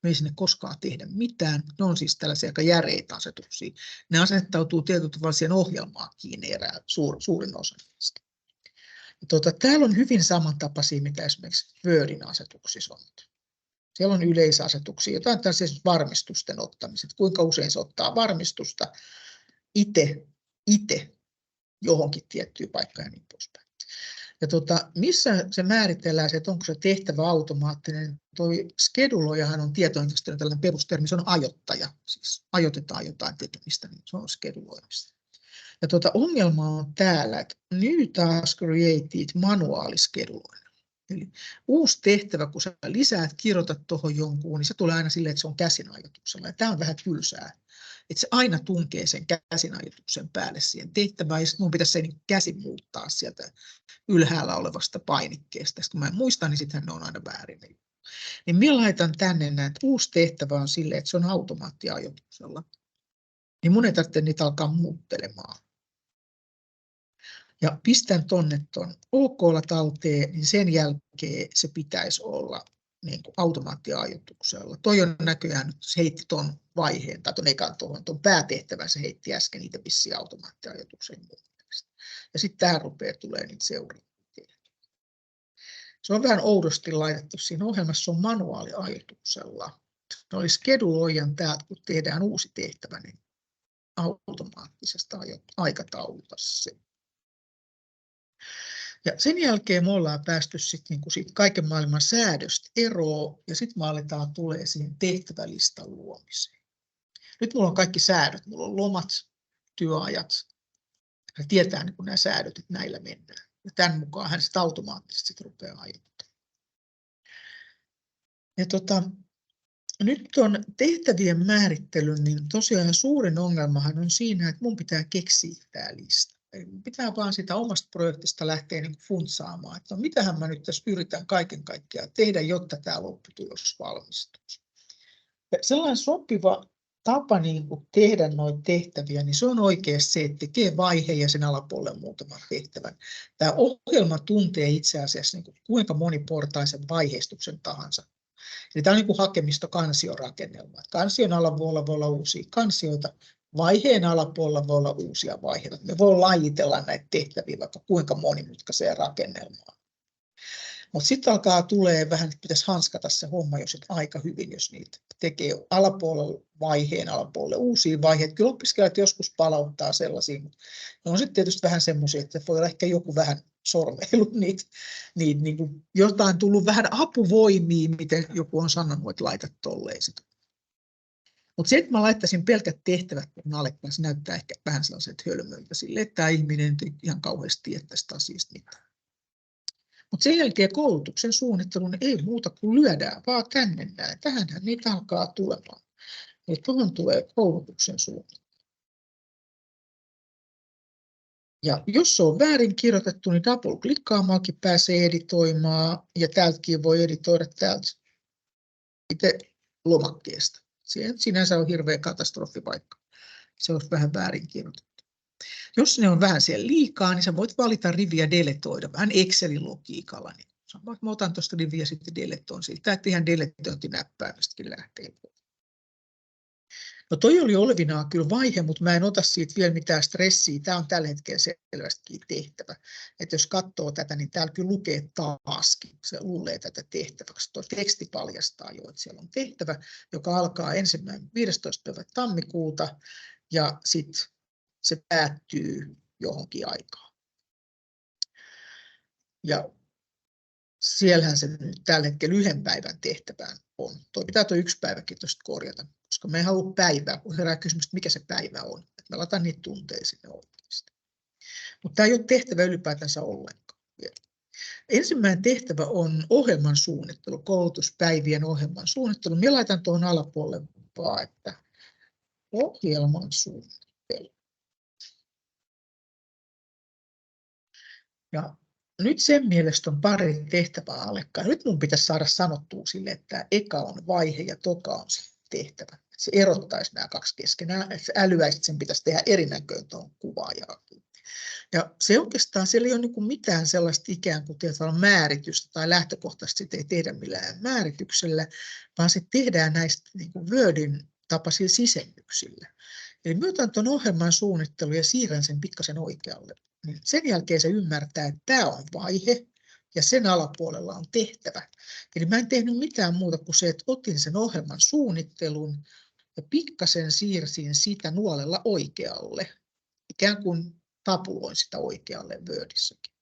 me ei sinne koskaan tehdä mitään, ne on siis tällaisia aika järeitä asetuksia. Ne asettautuu tietyllä tavalla siihen ohjelmaan kiinni suurin osa niistä. Täällä on hyvin samantapaisia, mitä esimerkiksi Wordin asetuksissa on. Siellä on yleisasetuksia, jotain tällaisia varmistusten ottamiset, kuinka usein se ottaa varmistusta itse johonkin tiettyyn paikkaan ja niin poispäin. Ja missä se määritellään se, että onko se tehtävä automaattinen, toi scheduloijahan on tietoinvestoinnin tällainen perustermi, se on ajoittaja, siis ajoitetaan jotain tekemistä, niin se on scheduloimista. Ja ongelma on täällä, että new task created manuaali scheduloinnin. Eli uusi tehtävä, kun sä lisäät, kirjoitat tuohon jonkun, niin se tulee aina silleen, että se on käsinajoituksella. Ja tämä on vähän tylsää. Että se aina tunkee sen käsinajoituksen päälle siihen tehtävään, ja sitten minun pitäisi se niin käsin muuttaa sieltä ylhäällä olevasta painikkeesta. Sitten kun mä en muista, niin sittenhän ne on aina väärin. Niin minä laitan tänne näin, että uusi tehtävä on silleen, että se on automaattiajoituksella. Niin mun ei tarvitse niitä alkaa muuttelemaan. Ja pistän tuonne tuon OK:lla talteen, niin sen jälkeen se pitäisi olla niin kuin automaattiajoituksella. Toi on näköjään, nyt se heitti tuon vaiheen, tai tuon päätehtävän se heitti äsken niitä vissiin automaattiajoituksen muuttamista. Ja sitten tähän rupeaa tulee niitä seuraavia. Se on vähän oudosti laitettu siinä ohjelmassa, on manuaaliajoituksella. Se oli scheduloijan täältä, kun tehdään uusi tehtävä, niin automaattisesta aikatauluta se. Ja sen jälkeen me ollaan päästy sitten siitä kaiken maailman säädöstä eroon, ja sitten me aletaan tulee siihen tehtävälistan luomiseen. Nyt mulla on kaikki säädöt, mulla on lomat, työajat, ja tietää niin nämä säädöt, että näillä mennään. Ja tämän mukaan hän sitten automaattisesti sit rupeaa ajoittamaan. Ja nyt tuon tehtävien määrittelyn, niin tosiaan suurin ongelmahan on siinä, että mun pitää keksiä tämä lista. Pitää vaan sitä omasta projektista lähteä niin funtsaamaan, että mitähän mä nyt tässä yritän kaiken kaikkiaan tehdä, jotta tämä lopputulos valmistuu. Ja sellainen sopiva tapa niin kuin tehdä noita tehtäviä, niin se on oikeasti se, että tekee vaiheen ja sen alapuolelle muutaman tehtävän. Tämä ohjelma tuntee itse asiassa niin kuin kuinka moniportaisen vaiheistuksen tahansa. Eli tämä on niin kuin hakemisto-kansiorakennelma. Kansion alapuolella voi olla uusia kansioita, vaiheen alapuolella voi olla uusia vaiheita. Me voi lajitella näitä tehtäviä vaikka kuinka monimutkaiseen rakennelmaan. Mutta sitten alkaa tulee vähän, että pitäisi hanskata se homma, jos et aika hyvin, jos niitä tekee alapuolella vaiheen alapuolelle uusia vaiheita. Kyllä opiskelijat joskus palauttaa sellaisia, mutta ne on sitten tietysti vähän semmoisia, että voi olla ehkä joku vähän sormeilu niitä niin kuin jotain tullut vähän apuvoimia, miten joku on sanonut, että laita tolleen sitä. Mutta se, että mä laittaisin pelkät tehtävät alle, se näyttää ehkä vähän sellaiset hölmöiltä sille, että tämä ihminen ei ihan kauheasti tiedä tästä asiasta mitään. Mutta sen jälkeen koulutuksen suunnittelun ei muuta kuin lyödään vaan tänne näin. Tähänhän niitä alkaa tulemaan. Eli tuohon tulee koulutuksen suunnittelu. Ja jos se on väärin kirjoitettu, niin double-klikkaamaankin pääsee editoimaan. Ja täältäkin voi editoida täältä itse lomakkeesta. Sinänsä on hirveä katastrofi, vaikka se olisi vähän väärin kirjoitettu. Jos ne on vähän siellä liikaa, niin sä voit valita riviä deletoida vähän Excelin logiikalla. Niin mä otan tuosta riviä sitten deletoon siitä, että ihan deletointinäppäimestäkin lähtee. No toi oli olevinaan kyllä vaihe, mutta mä en ota siitä vielä mitään stressiä. Tämä on tällä hetkellä selvästikin tehtävä. Että jos katsoo tätä, niin täällä kyllä lukee taaskin. Se luulee tätä tehtäväksi. Tuo teksti paljastaa jo, että siellä on tehtävä, joka alkaa 15. päivä tammikuuta ja sitten se päättyy johonkin aikaan. Ja siellähän se nyt tällä hetkellä 1 päivän tehtävään on. Pitää tuo 1 päiväkin tuosta korjata, koska me ei halua päivää, kun herää kysymys, että mikä se päivä on. Että me laitetaan niitä tunteja sinne oikeasti. Mutta tämä ei ole tehtävä ylipäätänsä ollenkaan. Ensimmäinen tehtävä on ohjelman suunnittelu, koulutuspäivien ohjelman suunnittelu. Minä laitan tuohon alapuolelle vaan, että ohjelman suunnittelu. Ja nyt sen mielestä on pari tehtävää allekkaan. Nyt minun pitäisi saada sanottua sille, että eka on vaihe ja toka on se tehtävä. Se erottaisi nämä kaksi keskenään, että se älyäisi, että sen pitäisi tehdä erinäköön tuon kuvaajaakin. Ja se oikeastaan, siellä ei ole niin mitään sellaista ikään kuin määritystä tai lähtökohtaisesti sitä ei tehdä millään määrityksellä, vaan se tehdään näistä niin kuin Wordin tapaisilla sisennyksillä. Eli mä otan tuon ohjelman suunnittelun ja siirrän sen pikkasen oikealle. Niin sen jälkeen se ymmärtää, että tämä on vaihe ja sen alapuolella on tehtävä. Eli mä en tehnyt mitään muuta kuin se, että otin sen ohjelman suunnittelun ja pikkasen siirsin sitä nuolella oikealle. Ikään kuin tapuloin sitä oikealle Wordissakin.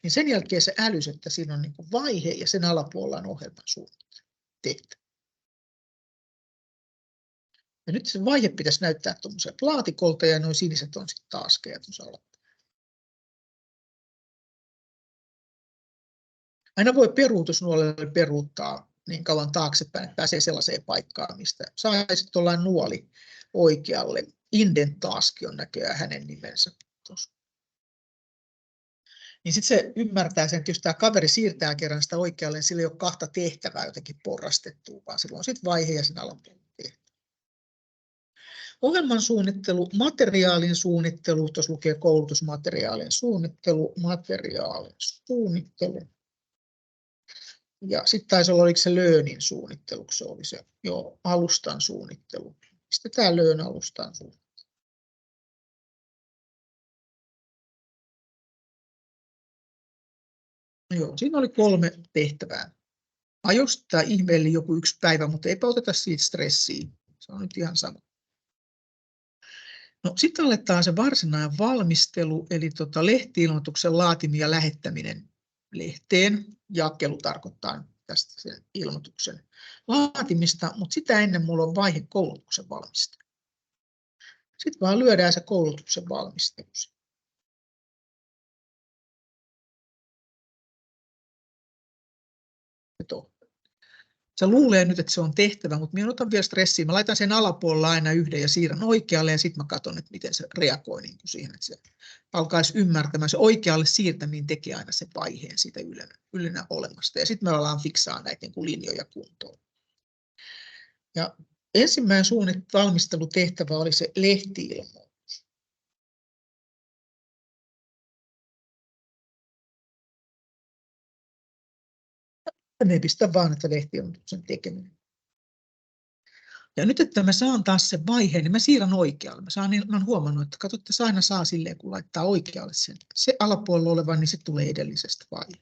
Niin sen jälkeen se älysi, että siinä on niin kuin vaihe ja sen alapuolella on ohjelman suunnittelu tehtävä. Ja nyt se vaihe pitäisi näyttää tuommoiselta laatikolta ja nuo siniset on sitten taas kertomusalla. Aina voi peruutusnuolelle peruuttaa niin kauan taaksepäin, että pääsee sellaiseen paikkaan, mistä saisi tuollainen nuoli oikealle. Indent taaskin on näköjään hänen nimensä tuossa. Niin sitten se ymmärtää sen, että jos tämä kaveri siirtää kerran sitä oikealle, niin sillä ei ole kahta tehtävää jotenkin porrastettua, vaan sillä on sitten vaihe ja sen alapuolella tehtävä. Ohjelman suunnittelu, materiaalin suunnittelu, tuossa lukee koulutusmateriaalin suunnittelu, ja sitten taisi olla, oliko se Learnin suunnittelu, se oli se alustan suunnittelu. Sitten tämä Learn alustan suunnittelu. Joo, siinä oli 3 tehtävää. Ajosta ihmeellinen joku 1 päivä, mutta eipä oteta siitä stressiä. Se on nyt ihan sama. No, sitten aletaan se varsinainen valmistelu, eli lehti-ilmoituksen laatiminen ja lähettäminen lehteen. Jakelu tarkoittaa tästä sen ilmoituksen laatimista, mutta sitä ennen minulla on vaihe koulutuksen valmistelu. Sitten vaan lyödään se koulutuksen valmistelu. Se luulee nyt, että se on tehtävä, mutta minä otan vielä stressiä. Mä laitan sen alapuolella aina yhden ja siirrän oikealle ja sitten mä katson, että miten se reagoi niin kuin siihen, että se alkaisi ymmärtämään. Se oikealle siirtäminen tekee aina sen vaiheen siitä ylänä olemasta. Ja sitten me ollaan fiksaa näitä niin kuin linjoja kuntoon. Ja ensimmäinen valmistelutehtävä oli se lehti-ilmoitus. Me pistän vaan, että lehti-ilmoituksen tekeminen. Ja nyt, että mä saan taas sen vaiheen, niin mä siirrän oikealle. Mä oon huomannut, että katsotte, se aina saa silleen, kun laittaa oikealle sen. Se alapuolella oleva, niin se tulee edellisestä vaihe.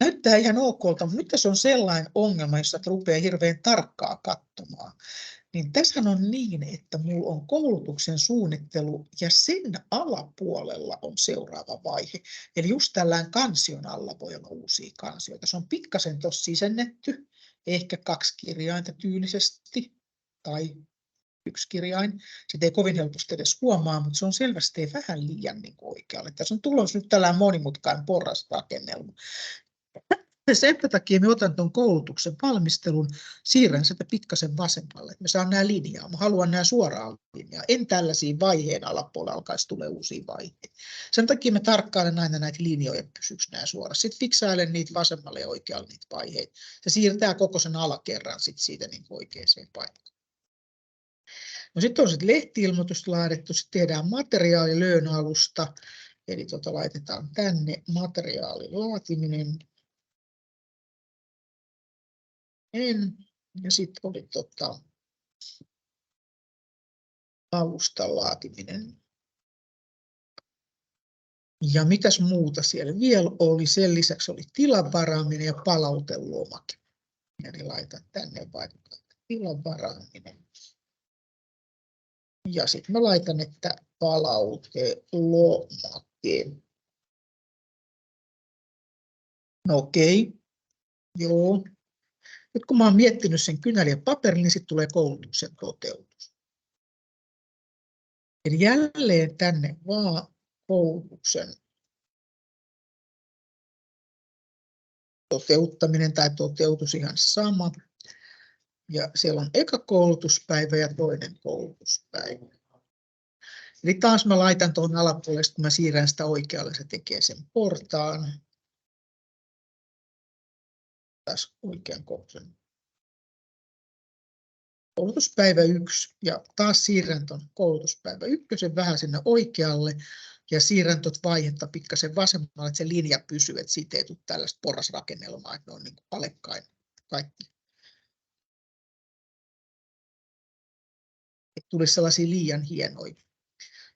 Näyttää ihan okolta, mutta nyt tässä on sellainen ongelma, jossa rupeaa hirveän tarkkaa katsomaan. Niin tässähän on niin, että mulla on koulutuksen suunnittelu ja sen alapuolella on seuraava vaihe. Eli just tällään kansion alla voi olla uusia kansioita. Se on pikkasen tuossa sisennetty, ehkä 2 kirjainta tyylisesti tai 1 kirjain. Sitä ei kovin helposti edes huomaa, mutta se on selvästi vähän liian niin oikealle. Tässä on tulossa nyt tällainen monimutkainen porrasrakennelma. Sen takia me otan tuon koulutuksen valmistelun, siirrän sitä pikkasen vasemmalle, että me saan nämä linjaa. Mä haluan nämä suoraan linjaa. En tällaisia vaiheen alapuolella alkaisi tulee uusia vaiheita. Sen takia me tarkkailen aina näitä linjoja, pysyykö nämä suoraan. Sitten fiksailen niitä vasemmalle ja oikealle niitä vaiheita. Se siirtää koko sen alakerran sit siitä niin oikeaan paikkaan. No sitten on lehti-ilmoitus laadittu, sitten tehdään materiaali Learn-alusta. Eli laitetaan tänne materiaalin laatiminen. Ja sitten oli alustan laatiminen. Ja mitäs muuta siellä vielä oli? Sen lisäksi oli tilan varaaminen ja palautelomake. Eli laitan tänne vaikka tilan varaaminen. Ja sitten mä laitan, että palautelomake. No okei. Joo. Nyt kun mä oon miettinyt sen kynälien paperin, niin sitten tulee koulutuksen toteutus. Eli jälleen tänne vaan koulutuksen toteuttaminen tai toteutus ihan sama. Ja siellä on eka koulutuspäivä ja toinen koulutuspäivä. Eli taas mä laitan tuohon alapuolelle, kun mä siirrän sitä oikealle, se tekee sen portaan. Taas oikean koulutuksen. Koulutuspäivä 1 ja taas siirrän tuon koulutuspäivä 1 vähän sinne oikealle ja siirrän tuota vaihetta pikkasen vasemmalle, että se linja pysyy, että siitä ei tule tällaista porrasrakennelmaa, että ne on niin kuin alekkain kaikki. Että tulisi sellaisia liian hienoja.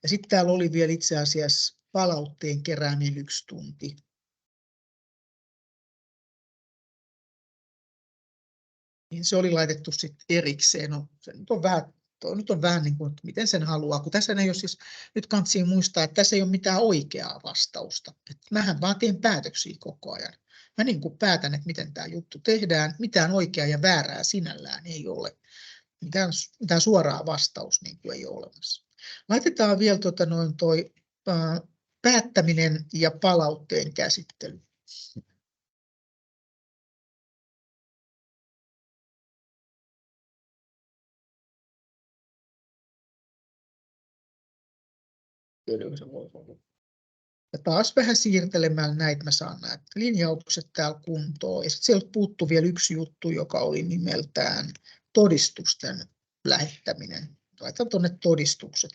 Ja sitten täällä oli vielä itse asiassa palautteen kerääminen 1 tunti. Niin se oli laitettu sitten erikseen. No, se nyt on vähän niin kuin, että miten sen haluaa, kun tässä ei ole siis, nyt kannattaa muistaa, että tässä ei ole mitään oikeaa vastausta. Että mähän vaan teen päätöksiä koko ajan. Mä niin kuin päätän, että miten tämä juttu tehdään, mitään oikeaa ja väärää sinällään ei ole. Mitään suoraa vastaus niin kuin ei ole olemassa. Laitetaan vielä toi päättäminen ja palautteen käsittely. Ja taas vähän siirtelemällä näitä mä saan nämä linjaukset täällä kuntoon. Ja sitten sieltä puuttuu vielä yksi juttu, joka oli nimeltään todistusten lähettäminen. Laitan tuonne todistukset.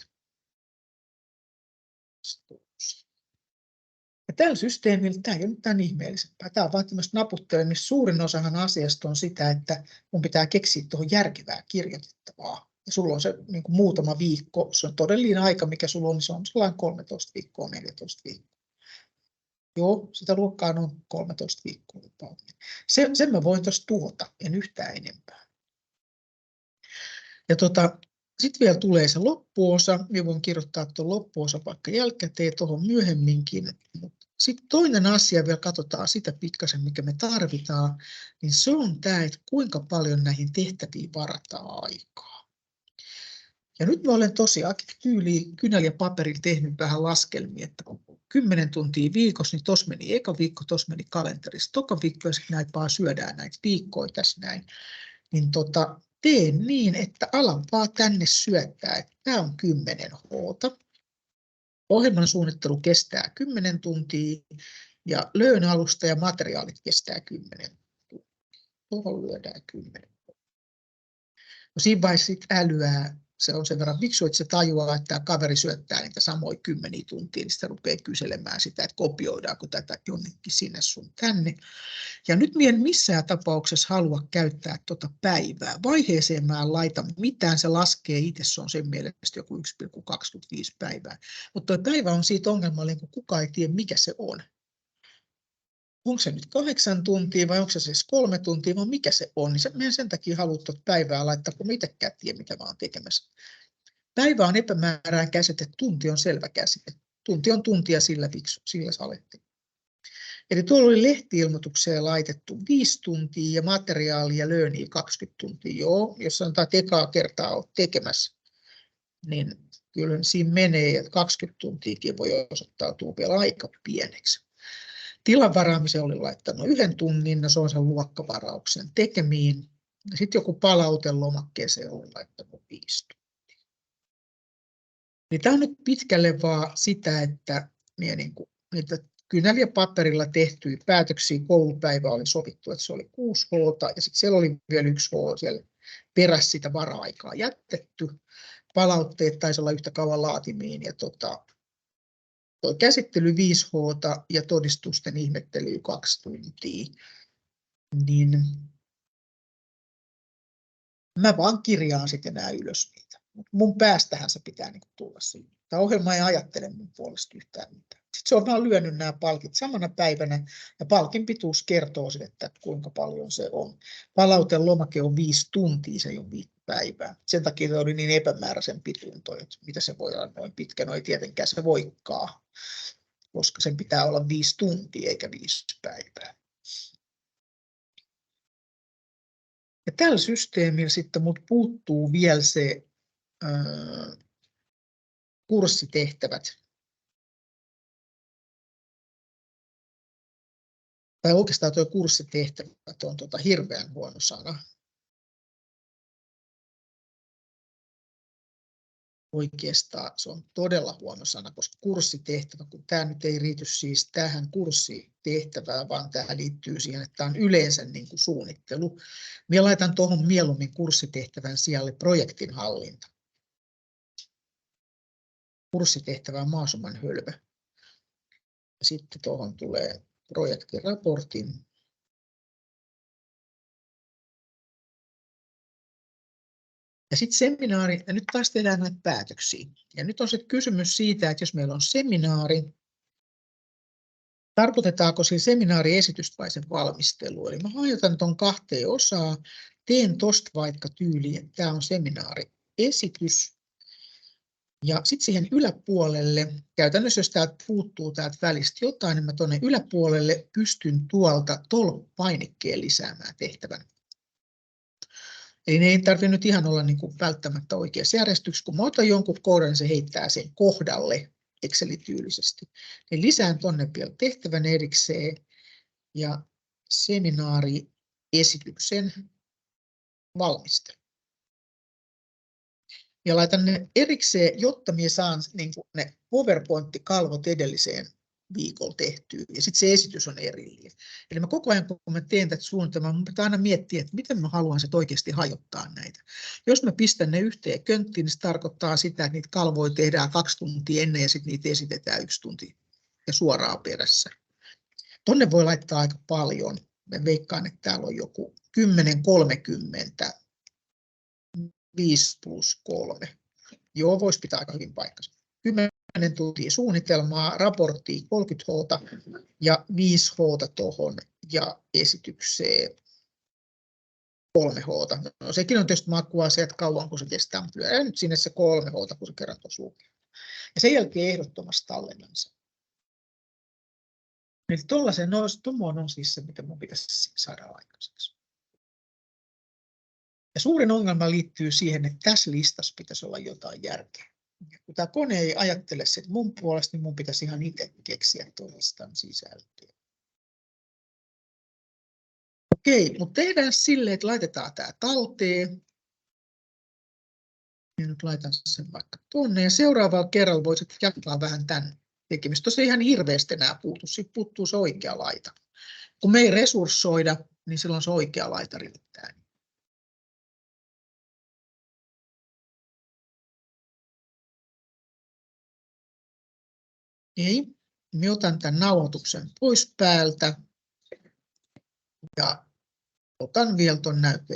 Ja tällä systeemillä tämä ei ole mitään ihmeellisempää. Tämä on vain tämmöistä naputtelemista. Suurin osahan asiasta on sitä, että mun pitää keksiä tuohon järkevää kirjoitettavaa. Ja sulla on se niin kuin muutama viikko, se on todellinen aika, mikä sulla on, niin se on sellainen 13 viikkoa, 14 viikkoa. Joo, sitä luokkaa on 13 viikkoa. Sen mä voin tuosta tuhota, en yhtään enempää. Ja sitten vielä tulee se loppuosa, ja voin kirjoittaa tuon loppuosa vaikka jälkikäteen tuohon myöhemminkin. Sitten toinen asia, vielä katsotaan sitä pikkasen, mikä me tarvitaan, niin se on tämä, että kuinka paljon näihin tehtäviin varataan aikaa. Ja nyt mä olen tosiaan tyyliin kynällä ja paperilla tehnyt vähän laskelmia, että 10 tuntia viikossa, niin tuossa meni eka viikko, tuossa meni kalenterissa. Toka viikko, ja sitten näitä vaan syödään näitä viikkoja tässä näin. Niin teen niin, että alan vaan tänne syöttää, että tämä on 10 H:ta. Ohjelman suunnittelu kestää 10 tuntia ja löön alusta ja materiaalit kestää 10 tuntia. Tuohon lyödään 10. No siinä vaiheessa sitten älyää, se on sen verran fiksu, että se tajuaa, että tämä kaveri syöttää niitä samoja 10 tuntia, niin sitä rupeaa kyselemään sitä, että kopioidaanko tätä jonnekin sinne sun tänne. Ja nyt minä en missään tapauksessa halua käyttää tuota päivää. Vaiheeseen mä en laita mitään, se laskee itse, se on sen mielestä joku 1,25 päivää. Mutta tuo päivä on siitä ongelmallinen, kun kukaan ei tiedä, mikä se on. Onko se nyt 8 tuntia vai onko se siis 3 tuntia vai mikä se on, niin mä en sen takia halua tuota päivää laittaa, kun mä itsekään tiedä, mitä mä oon tekemässä. Päivä on epämäärään käsite, tunti on selvä käsite. Tunti on tuntia, sillä salettiin. Eli tuolla oli lehti-ilmoitukseen laitettu 5 tuntia ja materiaalia lööniä 20 tuntia. Joo, jos sanotaan, että ekaa kertaa olet tekemässä, niin kyllä siinä menee, että 20 tuntiakin voi osoittautua vielä aika pieneksi. Tilan varaamiseen oli laittanut 1 tunnin, no se on sen luokkavarauksen tekemiin. Sitten joku palautelomakkeeseen oli laittanut 5 tuntia. Niin tämä on nyt pitkälle vaan sitä, että niitä kynällä ja paperilla tehtyjä päätöksiä koulupäivä oli sovittu, että se oli 6 H:ta ja sitten siellä oli vielä 1 H siellä perässä sitä vara-aikaa jätetty. Palautteet taisi olla yhtä kauan laatimiin ja tuo käsittely 5 H:ta ja todistusten ihmettely 2 tuntia. Niin mä vaan kirjaan sitten nämä ylös niitä. Mun päästähän se pitää tulla siitä. Tämä ohjelma ei ajattele mun puolesta yhtään mitään. Sitten se on vaan lyönyt nämä palkit samana päivänä ja palkin pituus kertoo sitten, että kuinka paljon se on. Palautelomake on 5 tuntia, se ei ole 5 päivää. Sen takia se oli niin epämääräisen pituun toi, että mitä se voi olla noin pitkä, no ei tietenkään se voikaan, koska sen pitää olla 5 tuntia eikä 5 päivää. Ja tällä systeemillä sitten mut puuttuu vielä se kurssitehtävät. tai oikeastaan tuo kurssitehtävä on hirveän huono sana. Oikeastaan se on todella huono sana, koska kurssitehtävä, kun tämä nyt ei liity siis tähän kurssitehtävään, vaan tämä liittyy siihen, että tämä on yleensä niin kuin suunnittelu. Minä laitan tuohon mieluummin kurssitehtävän sijalle projektin hallinta. Kurssitehtävä on mahdollisimman hölmö. Sitten tuohon tulee projektiraportin. Ja sitten seminaari, ja nyt taas tehdään näitä päätöksiä. Ja nyt on se kysymys siitä, että jos meillä on seminaari, tarkoitetaanko sillä seminaariesitystä vai sen valmistelu? Eli mä hajotan tuon 2 osaa, teen tuosta vaikka tyyliin, että tämä on seminaariesitys. Ja sitten siihen yläpuolelle, käytännössä jos täältä puuttuu täältä välistä jotain, niin mä tuonne yläpuolelle pystyn tuolta painekkeen lisäämään tehtävän. Eli ne ei tarvitse nyt ihan olla niin kuin välttämättä oikeassa järjestyksessä. Kun mä otan jonkun kohdan, niin se heittää sen kohdalle Excel-tyylisesti. Niin lisään tuonne vielä tehtävän erikseen ja seminaariesityksen valmistelu. Ja laitan ne erikseen, jotta minä saan niin kuin ne PowerPoint-kalvot edelliseen viikolla tehtyä, ja sitten se esitys on erillinen. Eli mä koko ajan, kun mä teen tätä suunnitelmaa, mun pitää aina miettiä, että miten mä haluan sit oikeasti hajottaa näitä. Jos mä pistän ne yhteen könttiin, niin se tarkoittaa sitä, että niitä kalvoja tehdään 2 tuntia ennen, ja sitten niitä esitetään 1 tunti ja suoraan perässä. Tonne voi laittaa aika paljon. Mä veikkaan, että täällä on joku 10:30, 5+3. Joo, voisi pitää aika hyvin paikkansa. 10 tuntia suunnitelmaa, raporttia 30 H ja 5 H tuohon ja esitykseen 3 H. No, sekin on tietysti makua se, että kauan kun se kestää, mutta lyödään nyt sinne se 3 H, kun se kerran tuossa lukee. Ja sen jälkeen ehdottomasti tallennansa. Eli tuommoinen on siis se, mitä minun pitäisi saada aikaiseksi. Ja suurin ongelma liittyy siihen, että tässä listassa pitäisi olla jotain järkeä. Ja kun tämä kone ei ajattele sitä mun puolesta, niin mun pitäisi ihan itse keksiä tuon listan sisältöä. Okei, mutta tehdään silleen, että laitetaan tämä talteen. Ja nyt laitan sen vaikka tuonne. Ja seuraavalla kerralla voisit jatkaa vähän tämän tekemistä. Tuossa ei ihan hirveästi enää puutu. Siitä puuttuu se oikea laita. Kun me ei resurssoida, niin silloin se oikea laita riittää. Ei, minä otan tämän nauhoituksen pois päältä ja otan vielä tuon näytön